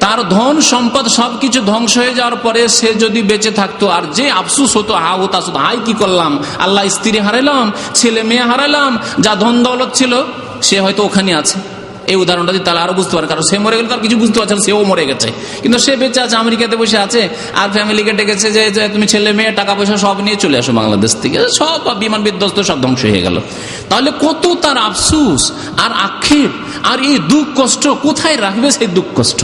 তার ধন সম্পদ সবকিছু ধ্বংস হয়ে যাওয়ার পরে সে যদি বেঁচে থাকতো, আর যে আফসোস হতো, হাই কি করলাম, আল্লাহ স্ত্রী হারাইলাম, ছেলে মেয়ে হারাইলাম, যা ধন দৌলত ছিল, সে হয়তো ওখানে আছে। এই উদাহরণটা দিয়ে তাহলে আরো বুঝতে পারে, কারণ সে মরে গেলে তার কিছু বুঝতে পারছে না, সেও মরে গেছে, কিন্তু সে বেঁচে আছে, আমেরিকাতে বসে আছে, আর ফ্যামিলিকে ডেকেছে যে তুমি ছেলে মেয়ে টাকা পয়সা সব নিয়ে চলে আসো বাংলাদেশ থেকে, সব বিমান বিধ্বস্ত, সব ধ্বংস হয়ে গেল। তাহলে কত তার আফসোস আর আক্ষেপ, আর এই দুঃখ কষ্ট কোথায় রাখবে সেই দুঃখ কষ্ট?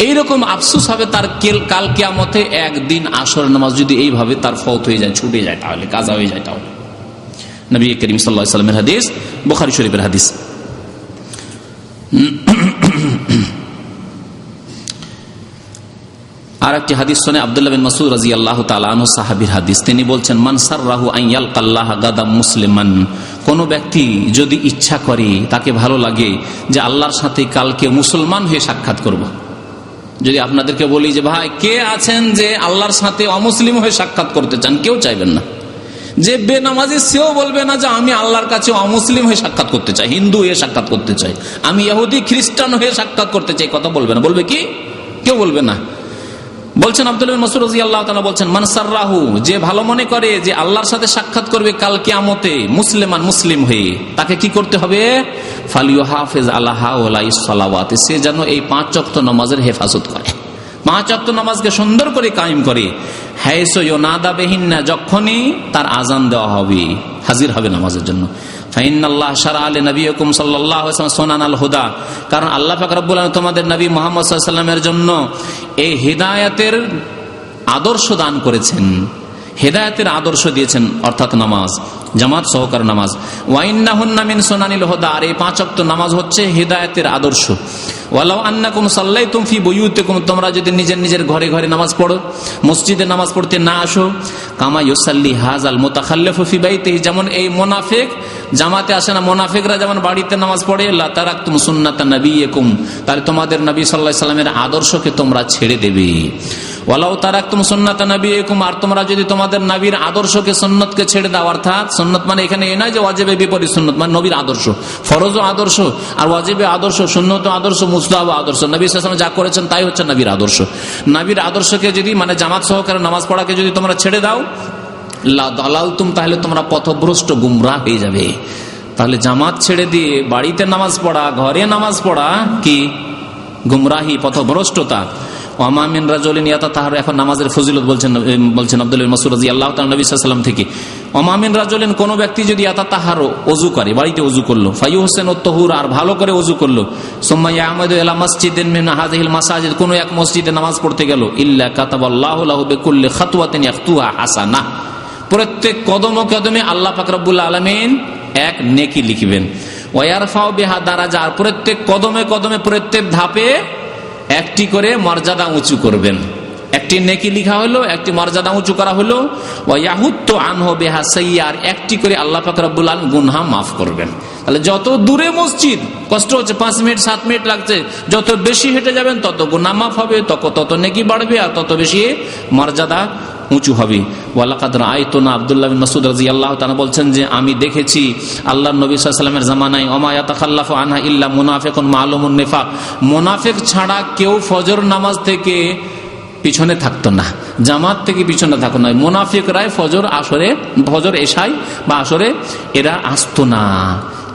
এইরকম আফসোস হবে তার কাল কিয়ামতে। একদিন আসর নামাজ যদি এইভাবে তার ফৌত হয়ে যায়, ছুটে যায়, তাহলে কাজা হয়ে যায়। তাহলে নবী করিম সাল্লাল্লাহু আলাইহি ওয়াসাল্লামের হাদিস, বুখারী শরীফের হাদিস। আর একটি হাদিস শুনে আব্দুল্লাহ বিন মাসউদ রাদিয়াল্লাহু তাআলা আনহু, সাহাবীর হাদিস, তিনি বলছেন, মান সাররাহু আন ইয়ালকাল্লাহ গাদাম মুসলিমান, কোন ব্যক্তি যদি ইচ্ছা করে, তাকে ভালো লাগে যে আল্লাহর সাথে কালকে মুসলমান হয়ে সাক্ষাৎ করব। যদি আপনাদেরকে বলি যে ভাই কে আছেন যে আল্লাহর সাথে অমুসলিম হয়ে সাক্ষাৎ করতে চান, কেউ চাইবেন না। যে বেনামাজি সেও বলবে না যে আমি আল্লাহর কাছে অমুসলিম হয়ে সাক্ষাৎ করতে চাই, হিন্দু হয়ে সাক্ষাৎ করতে চাই, আমি ইহুদি খ্রিস্টান হয়ে সাক্ষাৎ করতে চাই, কথা বলবে না। বলবে কি? কেউ বলবে না। বলছেন আব্দুল্লাহ বিন মাসউদ রাদিয়াল্লাহু তাআলা বলছেন, মান সাররাহু, যে ভালো মনে করে যে আল্লাহর সাথে সাক্ষাৎ করবে কাল কিয়ামতে মুসলিমান, মুসলিম হয়ে, তাকে কি করতে হবে? ফালিয়ুহাফিজ আলা হাউলাই সালাওয়াত, সে যেন এই 5 ওয়াক্ত নামাজের হেফাজত করে, 5 ওয়াক্ত নামাজকে সুন্দর করে কায়েম করে। হাইসু ইউনাদা বিহিন্না, যখনই তার আজান দেওয়া হবে, হাজির হবে নামাজের জন্য। ফাইনাল্লাহ শারআ লিনাবিয়িকুম সাল্লাল্লাহু আলাইহি ওয়াসাল্লাম সুনানাল হুদা, কারণ আল্লাহ পাক রব্বুল আলামিন তোমাদের নবী মুহাম্মদ সাল্লাল্লাহু আলাইহি ওয়াসাল্লামের জন্য এই হিদায়াতের আদর্শ দান করেছেন, হেদায়েতের আদর্শ দিয়েছেন, অর্থাৎ নামাজ, জামাত সহকারে নামাজ। ওয়াইন্নাহুন্না মিন সুনানিল হুদা, আর এই 5 ওয়াক্ত নামাজ হচ্ছে হেদায়েতের আদর্শ। ওয়ালাউ আন্নাকুম সাল্লাইতুম ফি বুয়ুতিকুম, তোমরা যদি নিজের নিজের ঘরে ঘরে নামাজ পড়ো, মসজিদে নামাজ পড়তে না আসো, কামা ইউসাল্লি হাযাল মুতাখাল্লিফু ফি বাইতিহি, যেমন এই মুনাফিক জামাতে আসে না, মুনাফিকরা যেমন বাড়িতে নামাজ পড়ে, লা তারাকতুম সুন্নাতা নাবিয়িকুম, তাহলে তোমাদের নবী সাল্লাল্লাহু আলাইহি সাল্লামের আদর্শকে তোমরা ছেড়ে দেবে। ওয়ালাউ তারাকতুম সুন্নাতা নাবিয়িকুম, আর তোমরা যদি তোমাদের নবীর আদর্শকে, সুন্নতকে ছেড়ে দাও, অর্থাৎ সুন্নত মানে এখানে এই নয় যে ওয়াজিবে বিপরীত সুন্নত, মানে নবীর আদর্শ, ফরজও আদর্শ আর ওয়াজিবে আদর্শ, সুন্নত আদর্শ, মুস্তাহাব আদর্শ, নবী সাল্লাল্লাহু আলাইহি ওয়াসাল্লাম যা করেছেন তাই হচ্ছে নবীর আদর্শ। নবীর আদর্শকে যদি, মানে জামাত সহকারে নামাজ পড়াকে যদি তোমরা ছেড়ে দাও, লা দালালতুম, তাহলে তোমরা পথভ্রষ্ট, গুমরাহ হয়ে যাবে। তাহলে জামাত ছেড়ে দিয়ে বাড়িতে নামাজ পড়া, ঘরে নামাজ পড়া কি? গুমরাহি, পথভ্রষ্টতা। ওয়া মিন রাজুলিন ইয়াতাতাহারু, এখন নামাজের ফজিলত বলছেন আব্দুল্লাহ ইবনে মাসউদ রাদিয়াল্লাহু তাআলা নবী সাল্লাল্লাহু আলাইহি ওয়াসাল্লাম থেকে। ওয়া মিন রাজুলিন, কোন ব্যক্তি যদি ইয়াতাতাহারু, ওযু করে, বাড়িতে ওযু করলো, ফায়ুহসিনুত তাহুর, আর ভালো করে ওযু করলো, সুম্মা ইয়ামাদু ইলা মাসজিদিন মিন হাযিহিল মাসাজিদ, কোন এক মসজিদে নামাজ পড়তে গেল, ইল্লা কাতাবাল্লাহু লাহু বিকুল্লি খাতওয়াতিন ইয়াখতুহা হাসানাহ, প্রত্যেক কদমে কদমে আল্লাহ পাক রব্বুল আলামিন এক নেকি লিখবেন। ওয়া ইয়ারফাউ বিহা দারাজা, আর প্রত্যেক কদমে কদমে, প্রত্যেক ধাপে একটি করে মর্যাদা উঁচু করবেন। একটি নেকি লিখা হলো, একটি মর্যাদা উঁচু করা হলো। ওয়া ইয়াহুত্তু আনহু বিহা সাইয়্যা, আর একটি করে আল্লাহ পাক রব্বুল আলামিন গুনাহ মাফ করবেন। তাহলে যত দূরে মসজিদ, কষ্ট হচ্ছে 5 মিনিট 7 মিনিট লাগছে, যত বেশি হেঁটে যাবেন তত গুনাহ মাফ হবে, তত নেকি বাড়বে, আর তত বেশি মর্যাদা উঁচু হবে। ওয়ালাকাদ রাআইতুনা, আব্দুল্লাহ বিন মাসউদ রাদিয়াল্লাহু তাআলা বলছেন যে আমি দেখেছি আল্লাহর নবী সাল্লাল্লাহু আলাইহি ওয়াসাল্লামের জামানায়, ওমা ইয়াতাখাল্লাফু আনহা ইল্লা মুনাফিকুন মালুমুন নিফাক, মুনাফিক ছাড়া কেউ ফজর নামাজ থেকে পিছনে থাকতো না, জামাত থেকে পিছনে থাকতো না। মুনাফিকরাই ফজর এশাই বা আসরে এরা আসতো না,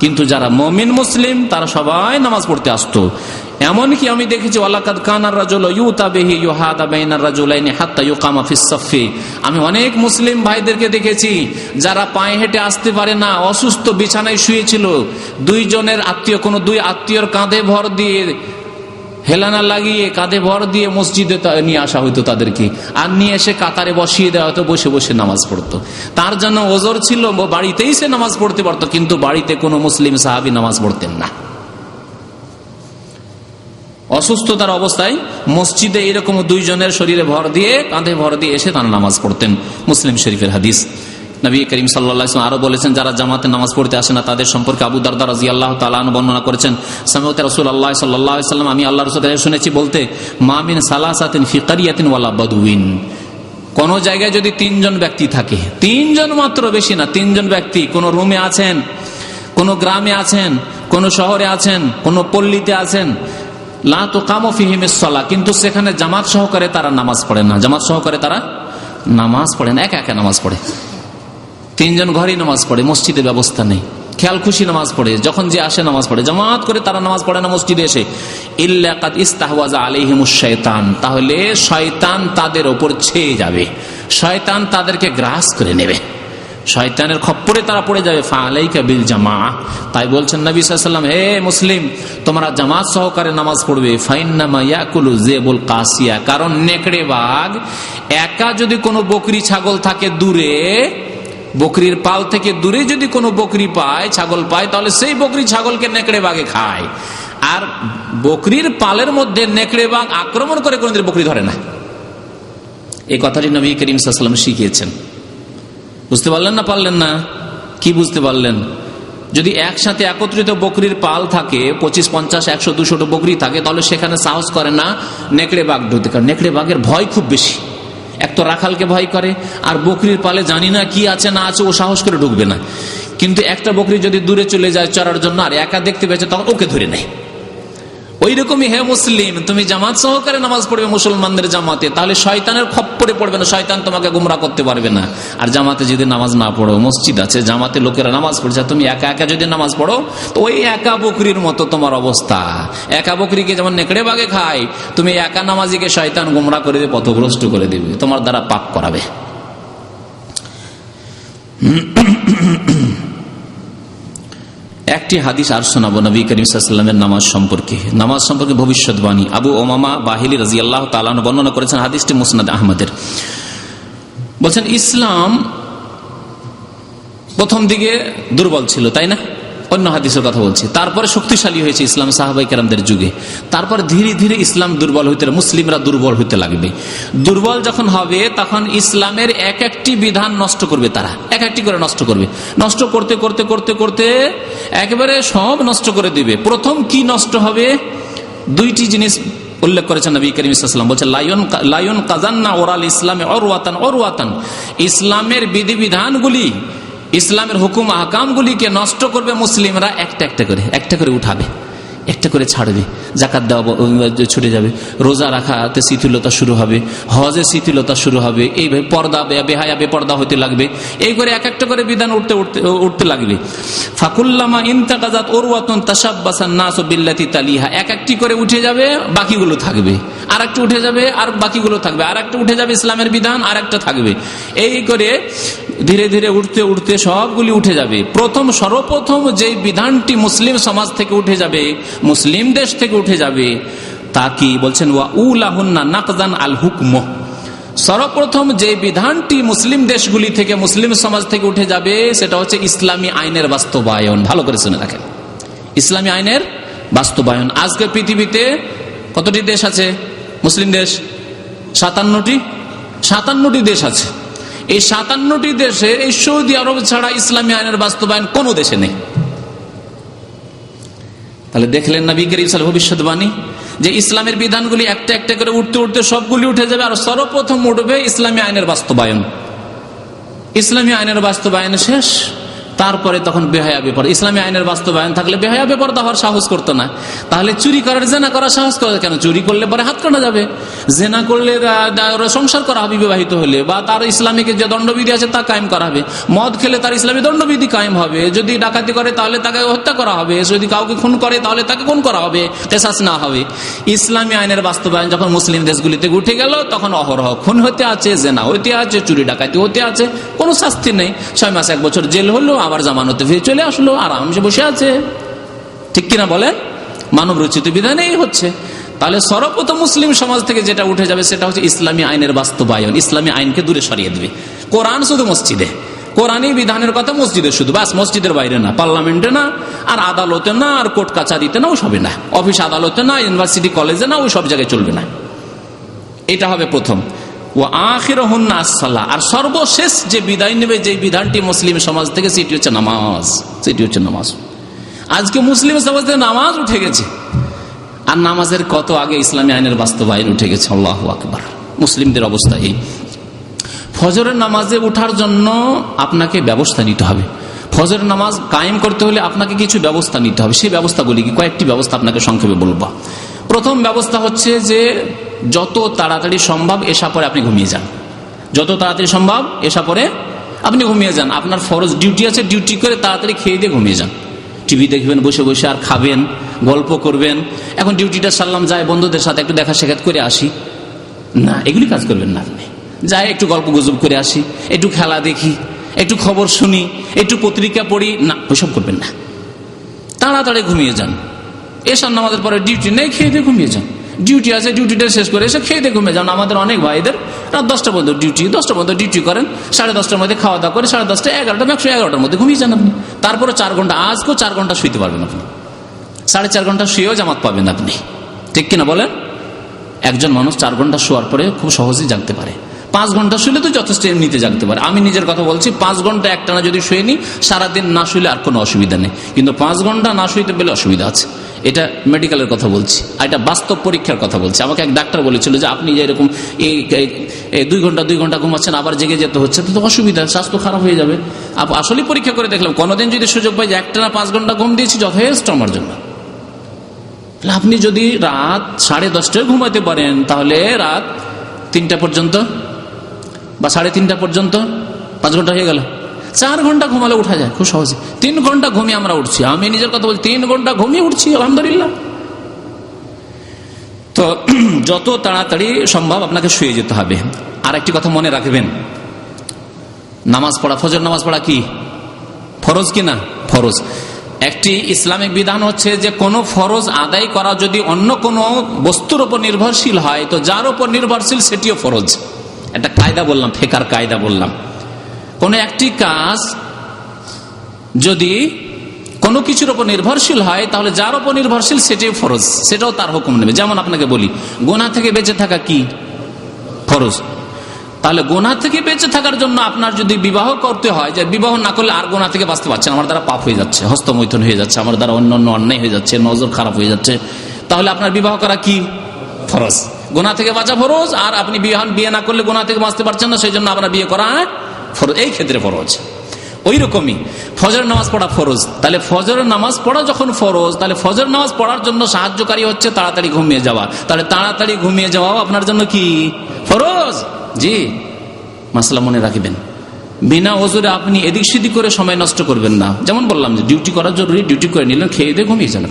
কিন্তু যারা মুমিন মুসলিম তারা সবাই নামাজ পড়তে আসতো। এমনকি আমি দেখেছি ওয়ালাকাদ কানার রাজুলু ইউতা বিহি ইউহাদা বাইনার রাজুলাইনি হাত্তা ইউকামা ফিস সাফফি, আমি অনেক মুসলিম ভাইদেরকে দেখেছি যারা পায়ে হেঁটে আসতে পারে না, অসুস্থ, বিছানায় শুয়েছিল, কোনো দুই আত্মীয়র কাঁধে ভর দিয়ে, হেলানা লাগিয়ে কাঁধে ভর দিয়ে মসজিদে নিয়ে আসা হইতো তাদেরকে, আর নিয়ে এসে কাতারে বসিয়ে দেওয়া হতো, বসে বসে নামাজ পড়তো। তার জন্য ওজর ছিল, বাড়িতেই সে নামাজ পড়তে পারতো, কিন্তু বাড়িতে কোনো মুসলিম সাহাবী নামাজ পড়তেন না। অসুস্থতার অবস্থায় মসজিদে এরকম দুইজনের শরীরে ভর দিয়ে, কাঁধে ভর দিয়ে এসে তারা নামাজ পড়তেন। মুসলিম শরীফের হাদিস। নবী করিম সাল্লাল্লাহু আলাইহি ওয়াসাল্লাম আরো বলেছেন, যারা জামাতে নামাজ পড়তে আসে না তাদের সম্পর্কে আবু দারদা রাদিয়াল্লাহু তাআলা আনহু বর্ণনা করেছেন, সামিউতু রাসূলুল্লাহ সাল্লাল্লাহু আলাইহি ওয়াসাল্লাম, আমি আল্লাহর রাসূল শুনেছি বলতে, মা মিন সালাসাতিন ফি ক্বরিয়াতিন ওয়ালা বাদউইন, কোন জায়গায় যদি 3 জন ব্যক্তি থাকে, 3 জন মাত্র, বেশি না, 3 জন ব্যক্তি কোন রুমে আছেন, কোন গ্রামে আছেন, কোন শহরে আছেন, কোন পল্লীতে আছেন, লা তুকামু ফিহিমিস সালাহ, কিন্তু সেখানে জামাত সহকারে তারা নামাজ পড়ে না, জামাত সহকারে তারা নামাজ পড়ে না, একা একা নামাজ পড়ে। 3 জন ঘরেই নামাজ পড়ে, মসজিদের ব্যবস্থা নেই, খেয়াল খুশি নামাজ পড়ে, যখন যে আসে নামাজ পড়ে, জামাত করে তারা নামাজ পড়ে না মসজিদে এসে। ইল্লা কাদ ইস্তাহওয়াজা আলাইহিমুশ শাইতান, তাহলে শয়তান তাদের উপর ছেয়ে যাবে, শয়তান তাদেরকে গ্রাস করে নেবে, শয়তানের খপ্পরে তারা পড়ে যাবে। ফালাইকা বিল জামাআহ, তাই বলছেন নবী সাল্লাল্লাহু আলাইহি ওয়াসাল্লাম, হে মুসলিম, তোমরা জামাত সহকারে নামাজ পড়বে। ফাইন্নামা ইয়াকুলু যিবুল কাসিয়া, কারণ নেকড়ে বাঘ একা যদি কোনো বকরি ছাগল থাকে দূরে, বকরির পাল থেকে দূরে যদি কোনো বকরি পায়, ছাগল পায়, তাহলে সেই বকরি ছাগলকে নেকড়ে বাঘে খায়। আর বকরির পালের মধ্যে নেকড়ে বাঘ আক্রমণ করে কোনদিন বকরি ধরে না। এই কথাটি নবী করিম সাল্লাল্লাহু আলাইহি ওয়াসাল্লাম শিখিয়েছেন। বুঝতে পারলেন না? পারলেন না? কি বুঝতে পারলেন? যদি একসাথে একত্রিত বকরির পাল থাকে, 25, 50, 100, 200 বকরি থাকে, তাহলে সেখানে সাহস করে না নেকড়ে বাঘ ঢুকতে, কারণ নেকড়ে বাঘের ভয় খুব বেশি। এক তো রাখালকে ভয় করে, আর বকরির পালে জানি না কি আছে না আছে, ও সাহস করে ঢুকবে না। কিন্তু একটা বকরি যদি দূরে চলে যায় চড়ার জন্য, আর একা দেখতে পেয়েছে, তখন ওকে ধরে নেয়। ওই রকমই হে মুসলিম, তুমি জামাত সহকারে নামাজ পড়বে মুসলমানদের জামাতে, তাহলে শয়তানের খপ্পরে পড়বে না, শয়তান তোমাকে গুমরা করতে পারবে না। আর জামাতে যদি নামাজ না পড়ো, মসজিদ আছে, জামাতে লোকেরা নামাজ পড়ছে, তুমি একা একা যদি নামাজ পড়ো, তো ওই একা বকরির মতো তোমার অবস্থা। একা বকরিকে যেমন নেকড়ে বাঘে খায়, তুমি একা নামাজিকে শয়তান গুমরা করে দেবে, পথভ্রষ্ট করে দেবে, তোমার দ্বারা পাপ করাবে। একটি হাদিস আর শোনাবো নবী করিম সাল্লাল্লাহু আলাইহি ওয়াসাল্লামের নামাজ সম্পর্কে ভবিষ্যৎবাণী। আবু উমামা বাহিলি রাদিয়াল্লাহু তাআলা আনহু বর্ণনা করেছেন, হাদিসটি মুসনাদ আহমদের। বলছেন, ইসলাম প্রথম দিকে দুর্বল ছিল, তাই না? অন্য হাদিসের কথা বলছি। তারপরে শক্তিশালী হয়েছে ইসলাম সাহাবায়ে কেরামদের যুগে। তারপর ধীরে ধীরে ইসলাম দুর্বল হইতে, মুসলিমরা দুর্বল হইতে লাগবে। দুর্বল যখন হবে, তখন ইসলামের এক একটি বিধান নষ্ট করবে, তারা এক একটি করে নষ্ট করবে। নষ্ট করতে করতে করতে করতে একেবারে সব নষ্ট করে দিবে। প্রথম কি নষ্ট হবে? 2টি জিনিস উল্লেখ করেছেন নবী করিম সাল্লাল্লাহু আলাইহি ওয়াসাল্লাম। বলছেন, লায়ন কাযান্না ওরাল ইসলামে উরওয়াতান, ইসলামের বিধিবিধানগুলি, ইসলামের হুকুম আহকামগুলিকে নষ্ট করবে মুসলিমরা, একটা করে উঠাবে, একটা করে ছাড়বে। যাকাত দেওয়া ছুটে যাবে, রোজা রাখাতে শিথিলতা শুরু হবে, হজে শিথিলতা শুরু হবে, এইভাবে পর্দা বেহায়া বেপর্দা হতে লাগবে। এই করে এক একটা করে বিধান উঠতে লাগবে। ফাকুল্লামা ইনতাকাযাত উরওয়াতুন তাশাব্বাসান নাসু বিল্লাতি তালিহা, এক একটি করে উঠে যাবে, বাকিগুলো থাকবে। আর একটা উঠে যাবে, আর বাকিগুলো থাকবে, আর একটা উঠে যাবে ইসলামের বিধান, আর একটা থাকবে। এই করে ধীরে ধীরে উঠতে উঠতে সবগুলি উঠে যাবে। সর্বপ্রথম যে বিধানটি মুসলিম সমাজ থেকে উঠে যাবে, মুসলিম দেশ থেকে উঠে যাবে, তা কি বলছেন? ওয়া উলাহুন্না নাকদান আল হুকম। সর্বপ্রথম যে বিধানটি মুসলিম দেশগুলি থেকে, মুসলিম সমাজ থেকে উঠে যাবে, সেটা হচ্ছে ইসলামী আইনের বাস্তবায়ন। ভালো করে শুনে রাখেন, ইসলামী আইনের বাস্তবায়ন। আজকে পৃথিবীতে কতটি দেশ আছে মুসলিম দেশ? 57টি দেশ আছে। এই 57টি দেশের এই সৌদি আরব ছাড়া ইসলামী আইনের বাস্তবায়ন কোন দেশে নেই। তাহলে দেখলেন নবী করিম সাল্লাল্লাহু আলাইহি ওয়াসাল্লাম ভবিষ্যৎবাণী যে ইসলামের বিধানগুলি একটা একটা করে উঠতে উঠতে সবগুলি উঠে যাবে, আর সর্বপ্রথম উঠবে ইসলামী আইনের বাস্তবায়ন। ইসলামী আইনের বাস্তবায়ন শেষ, তারপরে তখন বেহায়া বেপরদা। ইসলামী আইনের বাস্তবায়ন থাকলে বেহায়া বেপরদা হওয়ার সাহস করতো না। তাহলে চুরি করার, জেনা করার সাহস করে কেন? চুরি করলে পরে হাত কাটা যাবে, জেনা করলে সংসার করা হবে বিবাহিত হলে, বা তার ইসলামিক যে দণ্ডবিধি আছে তা কায়েম করা হবে। মদ খেলে তার ইসলামী দণ্ডবিধি কায়েম হবে। যদি ডাকাতি করে তাহলে তাকে হত্যা করা হবে। যদি কাউকে খুন করে তাহলে তাকে খুন করা হবে, কেসাস না হবে। ইসলামী আইনের বাস্তবায়ন যখন মুসলিম দেশগুলিতে উঠে গেল, তখন অহরহ খুন হতে আছে, জেনা হতে আছে, চুরি ডাকাতি হতে আছে, কোনো শাস্তি নেই। 6 মাস 1 বছর জেল হলো, আবার জামানতে ফিরে চলে আসলো, আরামসে বসে আছে। ঠিক কিনা বলেন? মানব রচিত বিধানেই হচ্ছে। তাহলে সর্বপ্রথম মুসলিম সমাজ থেকে যেটা উঠে যাবে সেটা হচ্ছে ইসলামী আইনের বাস্তবায়ন। ইসলামী আইনকে দূরে সরিয়ে দেবে। কোরআন শুধু মসজিদে, কোরআনী বিধানের কথা মসজিদে শুধু, বাস, মসজিদের বাইরে না, পার্লামেন্টে না, আর আদালতে না, আর কোর্ট কাছারিতে না, ওসবে না, অফিস আদালতে না, ইউনিভার্সিটি কলেজে না, ওই সব জায়গায় চলবে না। এটা হবে প্রথম। ও আখিরুহুন্না আসসালাহ। আর সর্বশেষ যে বিদায় নেবে, যে বিধানটি মুসলিম সমাজ থেকে, সেটি হচ্ছে নামাজ। সেটি হচ্ছে নামাজ। আজকে মুসলিম সমাজ থেকে নামাজ উঠে গেছে, আর নামাজের কত আগে ইসলামী আইনের বাস্তবায়ন উঠে গেছে। আল্লাহু আকবার। মুসলিমদের অবস্থা এই। ফজরের নামাজে উঠার জন্য আপনাকে ব্যবস্থা নিতে হবে। ফজরের নামাজ কায়েম করতে হলে আপনাকে কিছু ব্যবস্থা নিতে হবে। সেই ব্যবস্থাগুলি কি? কয়েকটি ব্যবস্থা আপনাকে সংক্ষেপে বলবো। প্রথম ব্যবস্থা হচ্ছে যে যত তাড়াতাড়ি সম্ভব এশা পরে আপনি ঘুমিয়ে যান। যত তাড়াতাড়ি সম্ভব এশা পরে আপনি ঘুমিয়ে যান। আপনার ফরজ ডিউটি আছে, ডিউটি করে তাড়াতাড়ি খেয়ে দিয়ে ঘুমিয়ে যান। টিভি দেখবেন বসে বসে, আর খাবেন, গল্প করবেন। এখন ডিউটিটা সারলাম, যায় বন্ধুদের সাথে একটু দেখা সাক্ষাৎ করে আসি, না, এগুলি কাজ করবেন না। আপনি যাই একটু গল্প গুজব করে আসি, একটু খেলা দেখি, একটু খবর শুনি, একটু পত্রিকা পড়ি, না, ওইসব করবেন না। তাড়াতাড়ি ঘুমিয়ে যান। এশার নামাজের পরে ডিউটি নেই, খেয়ে দিয়ে ঘুমিয়ে যান। ডিউটি আছে, ডিউটিটা শেষ করে এসে খেয়ে দিয়ে ঘুমিয়ে যান। আমাদের অনেক ভাইদের রাত 10টা পর্যন্ত ডিউটি, 10টা পর্যন্ত ডিউটি করেন, 10:30টার মধ্যে খাওয়া দাওয়া করে 10:30, 11টা, ম্যাক্সিমাম 11টার মধ্যে ঘুমিয়ে যান আপনি। তারপরে 4 ঘন্টা, আজকেও 4 ঘন্টা শুইতে পারবেন আপনি। 4.5 ঘন্টা শুয়েও জামাত পাবেন আপনি। ঠিক কিনা বলেন? একজন মানুষ 4 ঘন্টা শোয়ার পরে খুব সহজেই জাগতে পারে। 5 ঘন্টা শুলে তো যথেষ্ট এমনিতে জাগতে পারে। আমি নিজের কথা বলছি, 5 ঘন্টা একটানা যদি শুয়ে নি, সারাদিন না শুলে আর কোনো অসুবিধা নেই। কিন্তু 5 ঘন্টা না শুইতে পেলে অসুবিধা আছে। এটা মেডিকেলের কথা বলছি, আর এটা বাস্তব পরীক্ষার কথা বলছি। আমাকে এক ডাক্তার বলেছিল যে আপনি যে এরকম 2 ঘন্টা ঘুমাচ্ছেন, আবার জেগে যেতে হচ্ছে, তো অসুবিধা, স্বাস্থ্য খারাপ হয়ে যাবে। আসলে পরীক্ষা করে দেখলাম, কোনোদিন যদি সুযোগ পাই যে একটানা 5 ঘন্টা ঘুম দিয়েছি, যথেষ্ট আমার জন্য। আপনি যদি রাত 10:30টায় ঘুমাতে পারেন, তাহলে রাত 3টা পর্যন্ত বা 3:30 পর্যন্ত 5 ঘন্টা হয়ে গেল। 4 ঘন্টা ঘুমালে উঠা যায় খুব সহজে। 3 ঘন্টা ঘুমিয়ে আমরা উঠছি। আমি নিজের কথা বলছি, 3 ঘন্টা ঘুমিয়ে উঠছি, আলহামদুলিল্লাহ। তো যত তাড়াতাড়ি সম্ভব আপনাকে শুয়ে যেতে হবে। আর একটি কথা মনে রাখবেন, নামাজ পড়া, ফজর নামাজ পড়া কি ফরজ কিনা? ফরজ। একটি ইসলামিক বিধান হচ্ছে যে কোনো ফরজ আদায় করা যদি অন্য কোনো বস্তুর উপর নির্ভরশীল হয়, তো যার উপর নির্ভরশীল সেটিও ফরজ। একটা কায়দা বললাম, ফেকার কায়দা বললাম। কোনো একটি কাজ যদি কোনো কিছুর উপর নির্ভরশীল হয়, তাহলে যার উপর নির্ভরশীল সেটাই ফরজ, সেটাও তার হুকুম নেবে। যেমন আপনাকে বলি, গুনাহ থেকে বেঁচে থাকা কি ফরজ। তাহলে গুনাহ থেকে বেঁচে থাকার জন্য আপনার যদি বিবাহ করতে হয়, যে বিবাহ না করলে আর গুনাহ থেকে বাঁচতে পারছেন, আমার দ্বারা পাপ হয়ে যাচ্ছে, হস্তমৈথুন হয়ে যাচ্ছে, আমার দ্বারা অন্য অন্যায় হয়ে যাচ্ছে, নজর খারাপ হয়ে যাচ্ছে, তাহলে আপনার বিবাহ করা কি ফরজ। গুনাহ থেকে বাঁচা ফরজ। আর আপনি বিয়ে না করলে গুনাহ থেকে বাঁচতে পারছেন না, সেই জন্য আপনার বিয়ে করা ফরজ, এই ক্ষেত্রে ফরজ। ওই রকমই ফজর নামাজ পড়া ফরজ। তাহলে ফজরের নামাজ পড়া যখন ফরজ, তাহলে ফজর নামাজ পড়ার জন্য সাহায্যকারী হচ্ছে তাড়াতাড়ি ঘুমিয়ে যাওয়া। তাহলে তাড়াতাড়ি ঘুমিয়ে যাওয়াও আপনার জন্য কি ফরজ। জি, মাসলা মনে রাখবেন। বিনা ওজরে আপনি এদিক সেদিক করে সময় নষ্ট করবেন না। যেমন বললাম যে ডিউটি করা জরুরি, ডিউটি করে নিলেন, খেয়ে দিয়ে ঘুমিয়ে যান।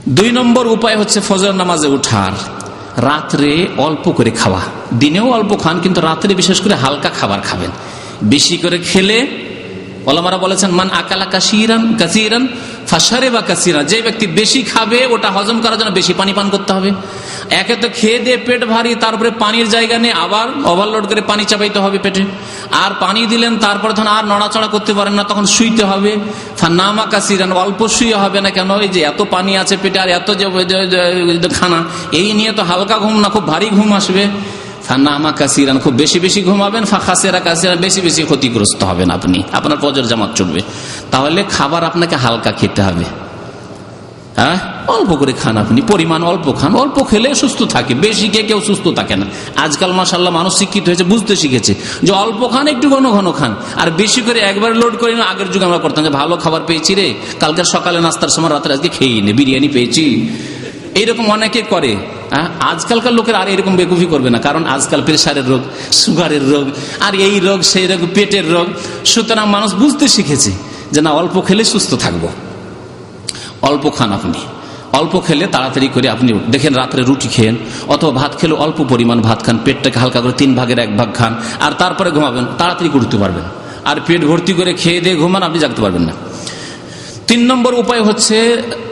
2 নম্বর উপায় হচ্ছে ফজর নামাজে উঠার রাত্রে অল্প করে খাওয়া। দিনেও অল্প খান, কিন্তু রাত্রে বিশেষ করে হালকা খাবার খাবেন। বেশি করে খেলে ওলামারা বলেছেন মান আকালা কাসিরান ফাশারিবা কাসিরান, যে ব্যক্তি বেশি খাবে ওটা হজম করার জন্য বেশি পানি পান করতে হবে। একে তো খেয়ে দিয়ে পেট ভারী, তারপরে পানির জায়গা নেই, আবার ওভারলোড করে পানি চাপাইতে হবে পেটে, আর পানি দিলেন তারপরে তখন আর নড়াচড়া করতে পারেন না, তখন শুইতে হবে। ফান্নামা কাসিরান, অল্প শুয়ে হবে না কেন, এই যে এত পানি আছে পেটে আর এত যে খানা, এই নিয়ে তো হালকা ঘুম না, খুব ভারী ঘুম আসবে। ফান্নামা কাসিরান, খুব বেশি বেশি ঘুমাবেন। ফাখাসেরা কাসিরান, বেশি বেশি ক্ষতিগ্রস্ত হবেন আপনি, আপনার ফজর জামাত চলবে। তাহলে খাবার আপনাকে হালকা খেতে হবে, হ্যাঁ, অল্প করে খান, আপনি পরিমাণ অল্প খান। অল্প খেলে সুস্থ থাকে, বেশি খেয়ে কেউ সুস্থ থাকে না। আজকাল মাশাআল্লাহ মানুষ শিক্ষিত হয়েছে, বুঝতে শিখেছে যে অল্প খান, একটু ঘন ঘন খান, আর বেশি করে একবার লোড করে না। আগের যুগে আমরা করতাম যে ভালো খাবার পেয়েছি রে, কালকে সকালে নাস্তার সময় রাত্রে আজকে খেয়ে নে, বিরিয়ানি পেয়েছি, এইরকম অনেকে করে। আজকালকার লোকের আর এরকম বেকুফি করবে না, কারণ আজকাল প্রেসারের রোগ, সুগারের রোগ, আর এই রোগ সেই রোগ, পেটের রোগ। সুতরাং মানুষ বুঝতে শিখেছে যে না, অল্প খেলে সুস্থ থাকবো। অল্প খান আপনি, অল্প খেলে তাড়াতাড়ি করে আপনি দেখেন রাত্রে রুটি খেয়েন, অথবা ভাত খেলে অল্প পরিমাণ ভাত খান, পেটটাকে হালকা করে 3 ভাগের 1 ভাগ খান, আর তারপরে ঘুমাবেন, তাড়াতাড়ি করতে পারবেন। আর পেট ভর্তি করে খেয়ে দিয়ে ঘুমান, আপনি জাগতে পারবেন না। 3 নম্বর উপায় হচ্ছে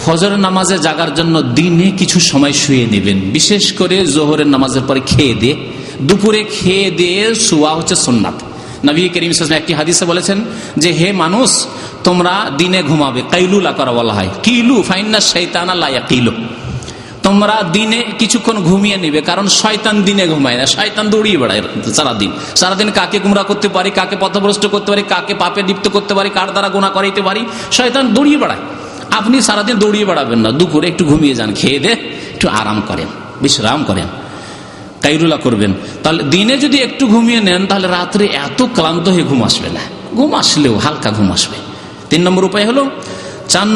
ফজরের নামাজে জাগার জন্য দিনে কিছু সময় শুয়ে নেবেন, বিশেষ করে জোহরের নামাজের পরে খেয়ে দিয়ে। দুপুরে খেয়ে দিয়ে শোয়া হচ্ছে সুন্নাত। নবী করিম সাল্লাল্লাহু আলাইহি ওয়াসাল্লাম একটি হাদিসে বলেছেন যে হে মানুষ, তোমরা দিনে ঘুমাবে, কাইলুলা করা বলা হয়, কিলু ফাইন্না শাইতানা লা ইয়াকিলু, তোমরা দিনে কিছুক্ষণ ঘুমিয়ে নেবে, কারণ শয়তান দিনে ঘুমায় না, শয়তান দৌড়িয়ে বেড়ায় সারাদিন কাকে গুমরা করতে পারি, কাকে পথভ্রষ্ট করতে পারি, কাকে পাপে লিপ্ত করতে পারি, কার দ্বারা গুনাহ করাইতে পারি, শয়তান দৌড়িয়ে বেড়ায়। আপনি সারাদিন দৌড়িয়ে বেড়াবেন না, দুপুরে একটু ঘুমিয়ে যান, খেয়ে দে একটু আরাম করেন, বিশ্রাম করেন, কাইলুলা করবেন। তাহলে দিনে যদি একটু ঘুমিয়ে নেন, তাহলে রাত্রে এত ক্লান্ত হয়ে ঘুম আসবে না, ঘুম আসলেও হালকা ঘুম আসবে। 3 নম্বর উপায় হলো। 4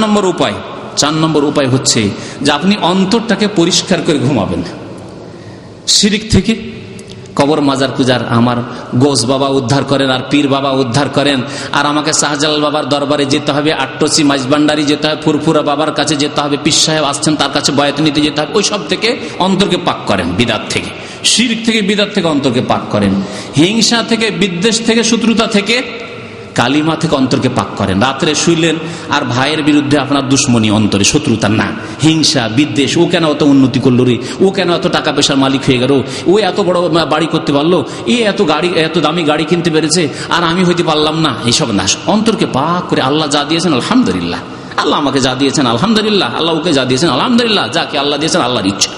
নম্বর উপায় হচ্ছে যে আপনি অন্তরটাকে পরিষ্কার করে ঘুমাবেন শিরিক থেকে। কবর মাজার পূজার আমার গোস বাবা উদ্ধার করেন, আর পীর বাবা উদ্ধার করেন, আর আমাকে শাহজালাল বাবার দরবারে যেতে হবে, আট্টসি মাইজবান্ডারি যেতে হবে, ফুরফুরা বাবার কাছে যেতে হবে, পীর সাহেব আসছেন তার কাছে বয়াত নিতে যেতে হবে, ওই সব থেকে অন্তরকে পাক করেন, বিদাত থেকে, শিরিক থেকে, বিদাত থেকে অন্তরকে পাক করেন। হিংসা থেকে, বিদ্বেষ থেকে, শত্রুতা থেকে, কালিমা থেকে অন্তরকে পাক করেন। রাত্রে শুইলেন আর ভাইয়ের বিরুদ্ধে আপনার দুশ্মনী, অন্তরে শত্রুতা না, হিংসা বিদ্বেষ, ও কেন এত উন্নতি করলো রে, ও কেন এত টাকা পয়সার মালিক হয়ে গেল, ও এত বড় বাড়ি করতে পারলো, এত দামি গাড়ি কিনতে পেরেছে, আর আমি হইতে পারলাম না, এইসব না। অন্তরকে পাক করে আল্লাহ যা দিয়েছেন আলহামদুলিল্লাহ, আল্লাহ আমাকে যা দিয়েছেন আলহামদুলিল্লাহ, আল্লাহ ওকে যা দিয়েছেন আলহামদুলিল্লাহ, যাকে আল্লাহ দিয়েছেন আল্লাহর ইচ্ছা।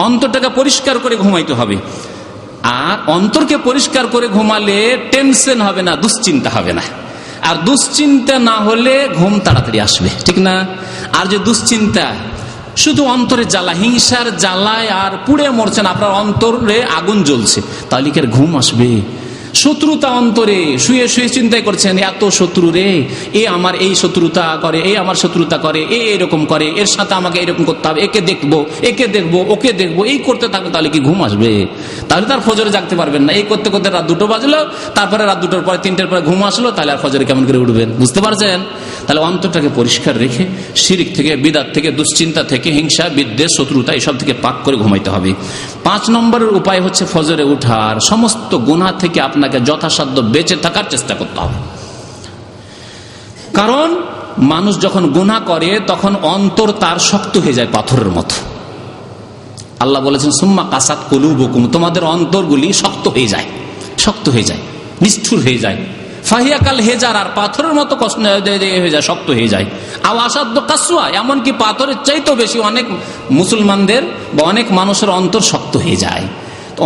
অন্তরটাকে পরিষ্কার করে ঘুমাইতে হবে। আর অন্তরকে পরিষ্কার করে ঘুমালে টেনশন হবে না, দুশ্চিন্তা হবে না। আর দুশ্চিন্তা না হলে ঘুম তাড়াতাড়ি আসবে, ঠিক না? আর যে দুশ্চিন্তা, শুধু অন্তরে জ্বালা, হিংসার জ্বালায় আর পুড়ে মরছেন, আপনার অন্তরে আগুন জ্বলছে, তাহলে কি আর ঘুম আসবে? শত্রুতা অন্তরে শুয়ে শুয়ে চিন্তাই করছেন, এত শত্রু রে, এ আমার এই শত্রুতা করে, এ আমার শত্রুতা করে, এ এরকম করে, এর সাথে আমাকে এরকম করতে হবে, একে দেখবো, ওকে দেখবো, এই করতে থাকবে, তাহলে কি ঘুম আসবে? তাহলে তার ফজরে জাগতে পারবেন না। এই করতে করতে রাত 2টো বাজলো, তারপরে রাত 2টোর পরে 3টের পরে ঘুম আসলো, তাহলে আর ফজরে কেমন করে উঠবেন? বুঝতে পারছেন? তাহলে অন্তরটাকে পরিষ্কার রেখে শিরিক থেকে, বিদাত থেকে, দুশ্চিন্তা থেকে, হিংসা বিদ্বেষ শত্রুতা এসব থেকে পাক করে ঘুমাইতে হবে। 5 নম্বরের উপায় হচ্ছে ফজরে উঠার সমস্ত গুনাহ থেকে আপনাকে যথাসাধ্য বেঁচে থাকার চেষ্টা করতে হবে। কারণ মানুষ যখন গুনাহ করে তখন অন্তর তার শক্ত হয়ে যায় পাথরের মতো। আল্লাহ বলেছেন সুম্মা কাসাত কুলুবুকুম, তোমাদের অন্তরগুলি শক্ত হয়ে যায়, নিষ্ঠুর হয়ে যায়। ফাহিয়াকাল হেজার, আর পাথরের মতো হয়ে যায়, শক্ত হয়ে যায়। আও আসাদ্দ কাসওয়া, এমনকি পাথরের চাইতেও বেশি অনেক মুসলমানদের বা অনেক মানুষের অন্তর শক্ত হয়ে যায়।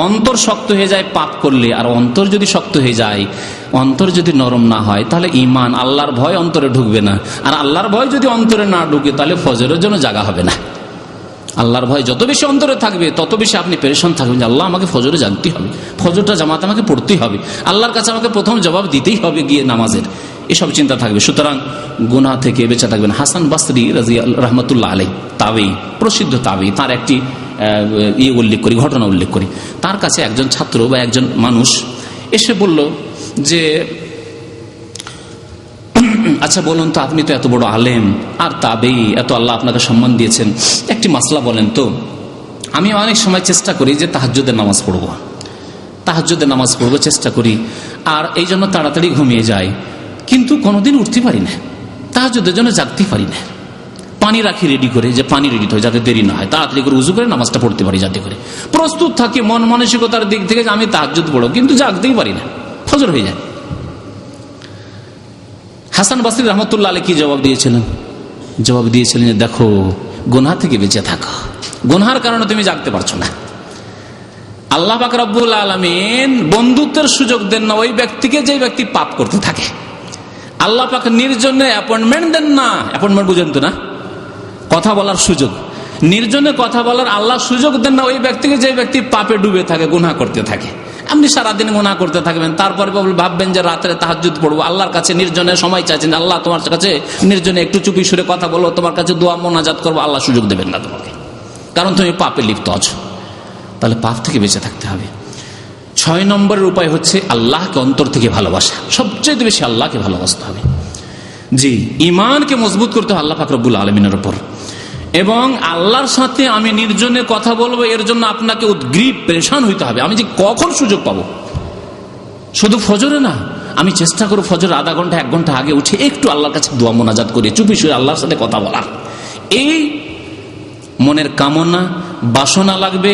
অন্তর শক্ত হয়ে যায় পাপ করলে। আর অন্তর যদি শক্ত হয়ে যায়, অন্তর যদি নরম না হয়, তাহলে ঈমান, আল্লাহর ভয় অন্তরে ঢুকবে না। আর আল্লাহর ভয় যদি অন্তরে না ঢুকে, তাহলে ফজরের জন্য জাগা হবে না। আল্লাহর ভয় যত বেশি অন্তরে থাকবে, তত বেশি আপনি পেরেশান থাকবেন যে আল্লাহ আমাকে ফজরে জাগতেই হবে, ফজরটা জামাত আমাকে পড়তেই হবে, আল্লাহর কাছে আমাকে প্রথম জবাব দিতেই হবে গিয়ে নামাজের, এসব চিন্তা থাকবে। সুতরাং গুনাহ থেকে বেঁচে থাকবেন। হাসান বাসরি রাহমাতুল্লাহ আলাইহি, তাবেঈ, প্রসিদ্ধ তাবেঈ, তার একটি ঘটনা উল্লেখ করি। তার কাছে একজন ছাত্র বা একজন মানুষ এসে বলল যে আচ্ছা বলুন তো, আপনি তো এত বড় আলেম আর তাবেই, এত আল্লাহ আপনাকে সম্মান দিয়েছেন, একটি মাসলা বলেন তো। আমি অনেক সময় চেষ্টা করি যে তাহাজ্জুদের নামাজ পড়বো, চেষ্টা করি, আর এই জন্য তাড়াতাড়ি ঘুমিয়ে যাই, কিন্তু কোনোদিন উঠতে পারি না, তাহাজ্জুদের জন্য জাগতে পারি না। পানি রাখি রেডি করে, যে পানি রেডি হয় যাতে দেরি না হয়, তাড়াতাড়ি করে উজু করে নামাজটা পড়তে পারি, যাতে করে প্রস্তুত থাকি মন মানসিকতার দিক থেকে যে আমি তাহাজ্জুদ পড়ব, কিন্তু জাগতেই পারি না, ফজর হয়ে যায়। হাসান বসরি রহমতুল্লাহ আলাইহি কি জবাব দিয়েছিলেন? জবাব দিয়েছিলেন যে দেখো, গুনাহ থেকে বেঁচে থাকো, গুনাহের কারণে তুমি জাগতে পারছো না। আল্লাহ পাক রব্বুল আলামিন বন্ধুত্বের সুযোগ দেন না ওই ব্যক্তিকে যে ব্যক্তি পাপ করতে থাকে। আল্লাহ পাক নির্জনে অ্যাপয়েন্টমেন্ট দেন না, অ্যাপয়েন্টমেন্ট বুঝেন তো না, কথা বলার সুযোগ, নির্জনে কথা বলার আল্লাহ সুযোগ দেন না ওই ব্যক্তিকে যে ব্যক্তি পাপে ডুবে থাকে, গুনাহ করতে থাকে। আপনি সারাদিন গুনাহ করতে থাকবেন, তারপরে ভাববেন যে রাত্রে তাহাজ্জুদ পড়বো, আল্লাহর কাছে নির্জনে সময় চাইছেন, আল্লাহ তোমার কাছে নির্জনে একটু চুপি সুরে কথা বলো, তোমার কাছে দোয়া মোনাজাত করবো, আল্লাহ সুযোগ দেবেন না তোমাকে, কারণ তুমি পাপে লিপ্ত আছো। তাহলে পাপ থেকে বেঁচে থাকতে হবে। 6 নম্বরের উপায় হচ্ছে আল্লাহকে অন্তর থেকে ভালোবাসা, সবচেয়ে বেশি আল্লাহকে ভালোবাসতে হবে। জি, ইমানকে মজবুত করতে হবে আল্লাহ পাক রব্বুল আলামিনের উপর, এবং আল্লাহর সাথে আমি নির্জনে কথা বলবো, এর জন্য আপনাকে উদ্গ্রীব পেরেশান হইতে হবে। আমি যে কখন সুযোগ পাবো, শুধু ফজরে না, আমি চেষ্টা করব ফজর আধা ঘন্টা 1 ঘন্টা আগে উঠে একটু আল্লাহর কাছে দোয়া মোনাজাত করে চুপি শুয়ে আল্লাহর সাথে কথা বলার। এই মনের কামনা, বাসনা লাগবে,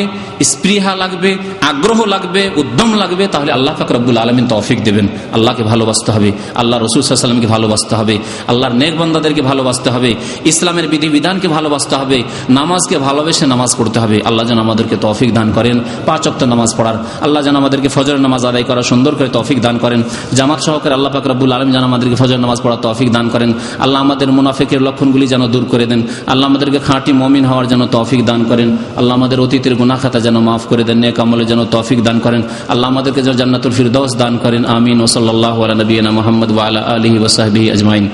স্পৃহা লাগবে, আগ্রহ লাগবে, উদ্যম লাগবে, তাহলে আল্লাহ পাক রব্বুল আলামিন তৌফিক দেবেন। আল্লাহকে ভালোবাসতে হবে, আল্লাহ রাসূল সাল্লাল্লাহু আলাইহি ওয়াসাল্লামকে ভালোবাসতে হবে, আল্লাহর নেক বান্দাদেরকে ভালোবাসতে হবে, ইসলামের বিধিবিধানকে ভালোবাসতে হবে, নামাজকে ভালোবেসে নামাজ পড়তে হবে। আল্লাহ যেন আমাদেরকে তৌফিক দান করেন 5 ওয়াক্ত নামাজ পড়ার, আল্লাহ যেন আমাদেরকে ফজরের নামাজ আদায় করা সুন্দর করে তৌফিক দান করেন, জামাত সহকারে আল্লাহ পাক রব্বুল আলামিন যেন আমাদেরকে ফজরের নামাজ পড়ার তৌফিক দান করেন। আল্লাহ আমাদের মুনাফিকের লক্ষণগুলি যেন দূর করে দেন, আল্লাহ আমাদেরকে খাঁটি মুমিন হওয়ার জন্য তৌফিক দান করেন, আল্লাহ আমাদের অতীতের গুনাহ খাতা যেন মাফ করে দেন, নেক আমলে যেন তৌফিক দান করেন, আল্লাহ আমাদেরকে যেন জান্নাতুল ফিরদাউস দান করেন। আমিন। ওয়া সাল্লাল্লাহু আলা নবিয়িনা মুহাম্মদ ওয়া আলা আলিহি ওয়া সাহবিহি আজমাইন।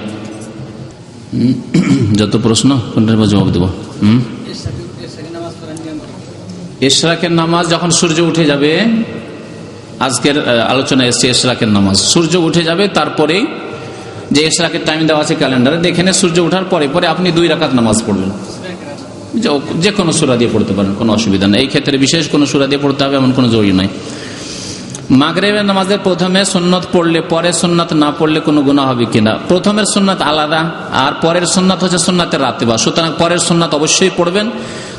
যত প্রশ্ন কোনটার জবাব দেব? ইশরাকের নামাজ যখন সূর্য উঠে যাবে, আজকের আলোচনা এসছে ইশরাকের নামাজ, সূর্য উঠে যাবে, তারপরে যে ইশরাকের টাইম দেওয়া আছে ক্যালেন্ডারে, দেখে সূর্য ওঠার পরে পরে আপনি 2 রাকাত নামাজ পড়বেন, যে কোনো সূরা দিয়ে পড়তে পারেন, কোনো অসুবিধা নেই। এই ক্ষেত্রে বিশেষ কোনো সূরা দিয়ে পড়তে হবে এমন কোনো জরুরি নাই। মাগরিবের নামাজের প্রথমে সুন্নত পড়লে পরে সুন্নাত না পড়লে কোনো গুনাহ হবে কিনা? প্রথমের সুন্নাত আলাদা, আর পরের সুন্নাত হচ্ছে সুন্নাতের রাতিবা, সুতরাং পরের সুন্নাত অবশ্যই পড়বেন।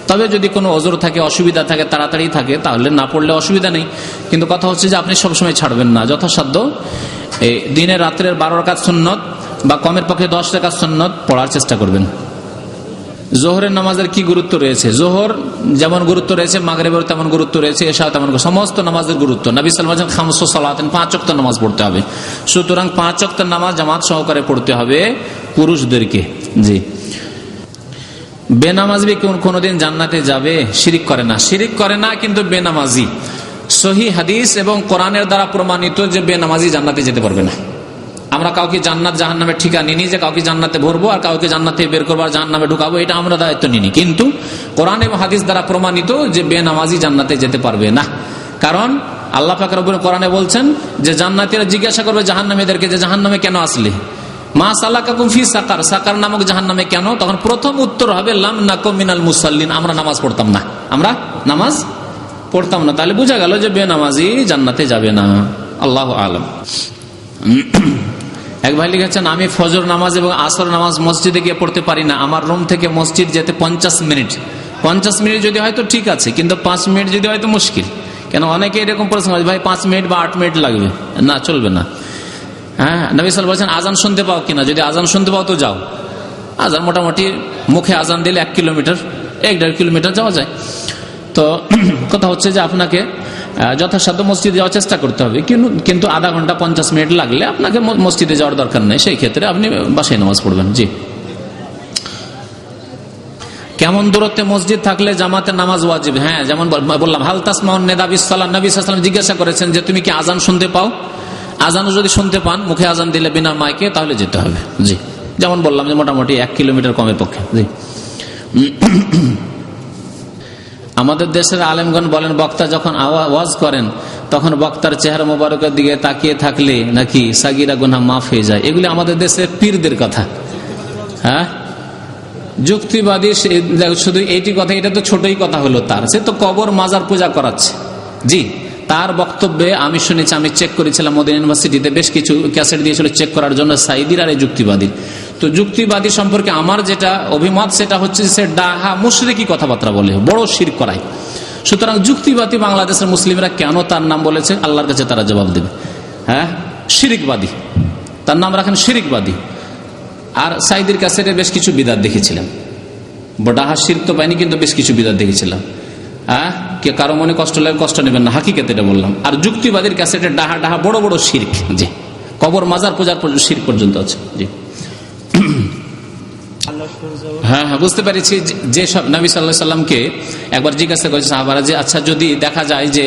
তবে যদি কোনো ওজর থাকে, অসুবিধা থাকে, তাড়াতাড়ি থাকে, তাহলে না পড়লে অসুবিধা নেই। কিন্তু কথা হচ্ছে যে আপনি সবসময় ছাড়বেন না, যথাসাধ্য এই দিনের রাত্রের 12 রাকাত সুন্নত বা কমের পক্ষে 10 রাকাত সুন্নত পড়ার চেষ্টা করবেন। জোহরের নামাজের কি গুরুত্ব রয়েছে? জোহর যেমন গুরুত্ব রয়েছে, মাগরিবের তেমন গুরুত্ব রয়েছে, এশাও তেমন, সমস্ত নামাজের গুরুত্ব। নবী সাল্লাল্লাহু আলাইহি ওয়াসাল্লাম খামসু সালাতেন, 5 ওয়াক্ত নামাজ পড়তে হবে। সুতরাং 5 ওয়াক্ত নামাজ জামাত সহকারে পড়তে হবে পুরুষদেরকে। জি, বেনামাজি কোনদিন জান্নাতে যাবে? শিরিক করে না, শিরিক করে না, কিন্তু বেনামাজি। সহিহ হাদিস এবং কোরআনের দ্বারা প্রমাণিত যে বেনামাজি জান্নাতে যেতে পারবে না। আমরা কাউকে জান্নাত জাহান্নামের ঠিকা নিনি যে কাউকে জান্নাতে ভরবো আর কাউকে জান্নাতে বের করবো আর জাহান্নামে ঢুকাবো, এটা আমরা দায়িত্ব নিনি। কিন্তু কোরআন এবং হাদিস দ্বারা প্রমাণিত যে বেনামাজি জান্নাতে যেতে পারবে না। কারণ আল্লাহ পাক রব্বুল আলামিন কোরআনে বলছেন যে জান্নাতীরা জিজ্ঞাসা করবে জাহান্নামীদেরকে যে জাহান্নামে কেন আসলে, মা সালাকাকুম ফি সাকার, সাকার নামক জাহান্নামে কেন? তখন প্রথম উত্তর হবে লাম নাকুম মিনাল মুসাল্লিন, আমরা নামাজ পড়তাম না, আমরা নামাজ পড়তাম না। তাহলে বোঝা গেল যে বেনামাজি জান্নাতে যাবে না। আল্লাহু আ'লাম। এক ভাই লিখেছেন, আমি ফজর নামাজ এবং আসর নামাজ মসজিদে গিয়ে পড়তে পারি না, আমার রুম থেকে মসজিদ যেতে 50 মিনিট। 50 মিনিট যদি হয় তো ঠিক আছে, কিন্তু 5 মিনিট যদি হয় তো মুশকিল। কেন অনেকে এরকম প্রশ্ন, ভাই 5 মিনিট বা 8 মিনিট লাগবে, না চলবে না। হ্যাঁ, নবী সাল্লাল্লাহু আলাইহি ওয়াসাল্লাম বলেছেন আজান শুনতে পাও কিনা, যদি আজান শুনতে পাও তো যাও। আজান মোটামুটি মুখে আজান দিলে 1 কিলোমিটার 1.5 কিলোমিটার যাওয়া যায়। তো কথা হচ্ছে যে আপনাকে যথাসাধ্য মসজিদে যাওয়ার চেষ্টা করতে হবে, কিন্তু আধা ঘন্টা 50 মিনিট লাগলে আপনাকে মসজিদে যাওয়ার দরকার নেই, সেই ক্ষেত্রে আপনি বাসায় নামাজ পড়বেন। জি, কেমন দূরত্বে মসজিদ থাকলে জামাতে নামাজ ওয়াজিব? হ্যাঁ, যেমন বললাম, হাল তাসমাউন নিদা বিস সালাত, নবী সাল্লাল্লাহু আলাইহি ওয়াসাল্লাম জিজ্ঞাসা করেছেন যে তুমি কি আজান শুনতে পাও? আজানও যদি শুনতে পান, মুখে আজান দিলে বিনা মাইকে, তাহলে যেতে হবে। জি, যেমন বললাম যে মোটামুটি 1 কিলোমিটার কমের পক্ষে। জি, আমাদের দেশের আলেমগণ বলেন, বক্তা যখন ওয়াজ করেন তখন বক্তার চেহারা মোবারকের দিকে তাকিয়ে থাকলে নাকি সাগিরা গুনাহ মাফ হয়ে যায়। এগুলি আমাদের দেশের পীরদের কথা। হ্যাঁ, যুক্তিবাদী শুধু এইটি কথা, এটা তো ছোটই কথা হলো তার, সে তো কবর মাজার পূজা করাচ্ছে। জি, তার বক্তব্যে আমি শুনেছি, আমি চেক করেছিলাম মদিনা ইউনিভার্সিটিতে, বেশ কিছু ক্যাসেট দিয়েছিল চেক করার জন্য সাইদির আর এই যুক্তিবাদী। তো যুক্তিবাদী সম্পর্কে আমার যেটা অভিমত সেটা হচ্ছে সে ডাহা মুশরিকি কথাবার্তা বলে, বড় শিরক করায়। সুতরাং যুক্তিবাদী বাংলাদেশের মুসলিমরা কেন তার নাম বলেছে আল্লাহর কাছে তারা জবাব দেবে। হ্যাঁ, শিরিকবাদী, তার নাম রাখেন শিরিকবাদী। আর সাইদির ক্যাসেটে বেশ কিছু বিদাত দেখেছিলাম, ডাহা শিরক তো পাইনি, কিন্তু বেশ কিছু বিদাত দেখেছিলাম। হ্যাঁ, কে কারো মনে কষ্ট লাগে কষ্ট নেবেন না, হাকিকত এটা বললাম। আর যুক্তিবাদীর ক্যাসেটে ডাহা ডাহা বড় বড় শিরক, জি, কবর মাজার পূজার শিরক পর্যন্ত আছে। জি, হ্যাঁ হ্যাঁ, বুঝতে পেরেছি। যে সব নবী সাল্লাল্লাহু আলাইহি সাল্লামকে একবার জিজ্ঞাসা করেছে সাহাবারা যে আচ্ছা যদি দেখা যায় যে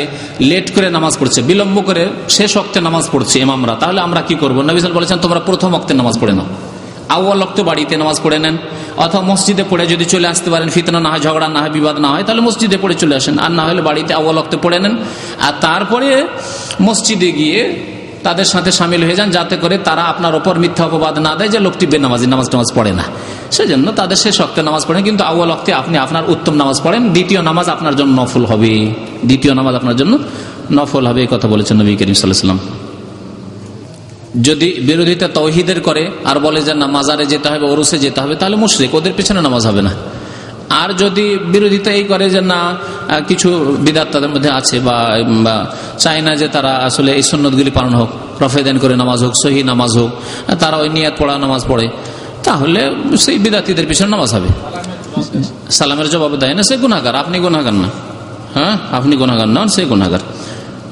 লেট করে নামাজ পড়ছে, বিলম্ব করে শেষ ওয়াক্তে নামাজ পড়ছে ইমামরা, তাহলে আমরা কি করবো? নবী সাল্লাল্লাহু বলেছেন তোমরা প্রথম ওয়াক্তে নামাজ পড়ে নাও, আউয়াল ওয়াক্তে বাড়িতে নামাজ পড়ে নেন, অথবা মসজিদে পড়ে যদি চলে আসতে পারেন, ফিতনা না হয়, ঝগড়া না হয়, বিবাদ না হয়, তাহলে মসজিদে পড়ে চলে আসেন, আর না হলে বাড়িতে আউয়াল ওয়াক্তে পড়ে নেন। আর তারপরে মসজিদে গিয়ে তাদের সাথে সামিল হয়ে যান, যাতে করে তারা আপনার ওপর মিথ্যা অপবাদ না দেয় যে লোকটি বেনামাজি, নামাজ টামাজ পড়ে না। সেজন্য তাদের শেষ ওয়াক্তে নামাজ পড়েন, কিন্তু আউয়াল ওয়াক্তে আপনি আপনার উত্তম নামাজ পড়েন, দ্বিতীয় নামাজ আপনার জন্য নফল হবে, দ্বিতীয় নামাজ আপনার জন্য নফল হবে, এই কথা বলেছেন নবী করিম সাল্লাল্লাহু আলাইহি ওয়াসাল্লাম। যদি বিরোধিতা তাওহীদের করে আর বলে যে না মাজারে যেতে হবে, ওরসে যেতে হবে, তাহলে মুশরিক, ওদের পেছনে নামাজ হবে না। আর যদি বিরোধিতা এই করে যে না কিছু বিদআত তাদের মধ্যে আছে বা চায় না যে তারা আসলে এই সুন্নতগুলি পালন হোক, রফেদান করে নামাজ হোক, সহি নামাজ হোক, তারা ওই নিয়াত পড়া নামাজ পড়ে, তাহলে সেই বিদআতীদের পিছনে নামাজ হবে। সালামের জবাব দেয় না, সে গুনাহগার, আপনি গুনাহগার না। হ্যাঁ, আপনি গুনাহগার নন, সে গুনাহগার।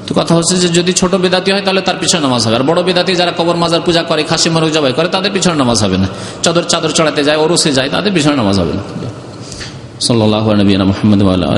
তো কথা হচ্ছে যে যদি ছোট বেদাতি হয় তাহলে তার পিছনে নামাজ হবে, আর বড় বেদাতি যারা কবর মাজার পূজা করে, খাসি মোরগ জবাই করে, তাদের পিছনে নামাজ হবে না। চাদর চড়াতে যায়, ওরসে যায়, তাদের পিছনে নামাজ হবে না। সাল্লাল্লাহু আলাইহি ওয়া সাল্লাম।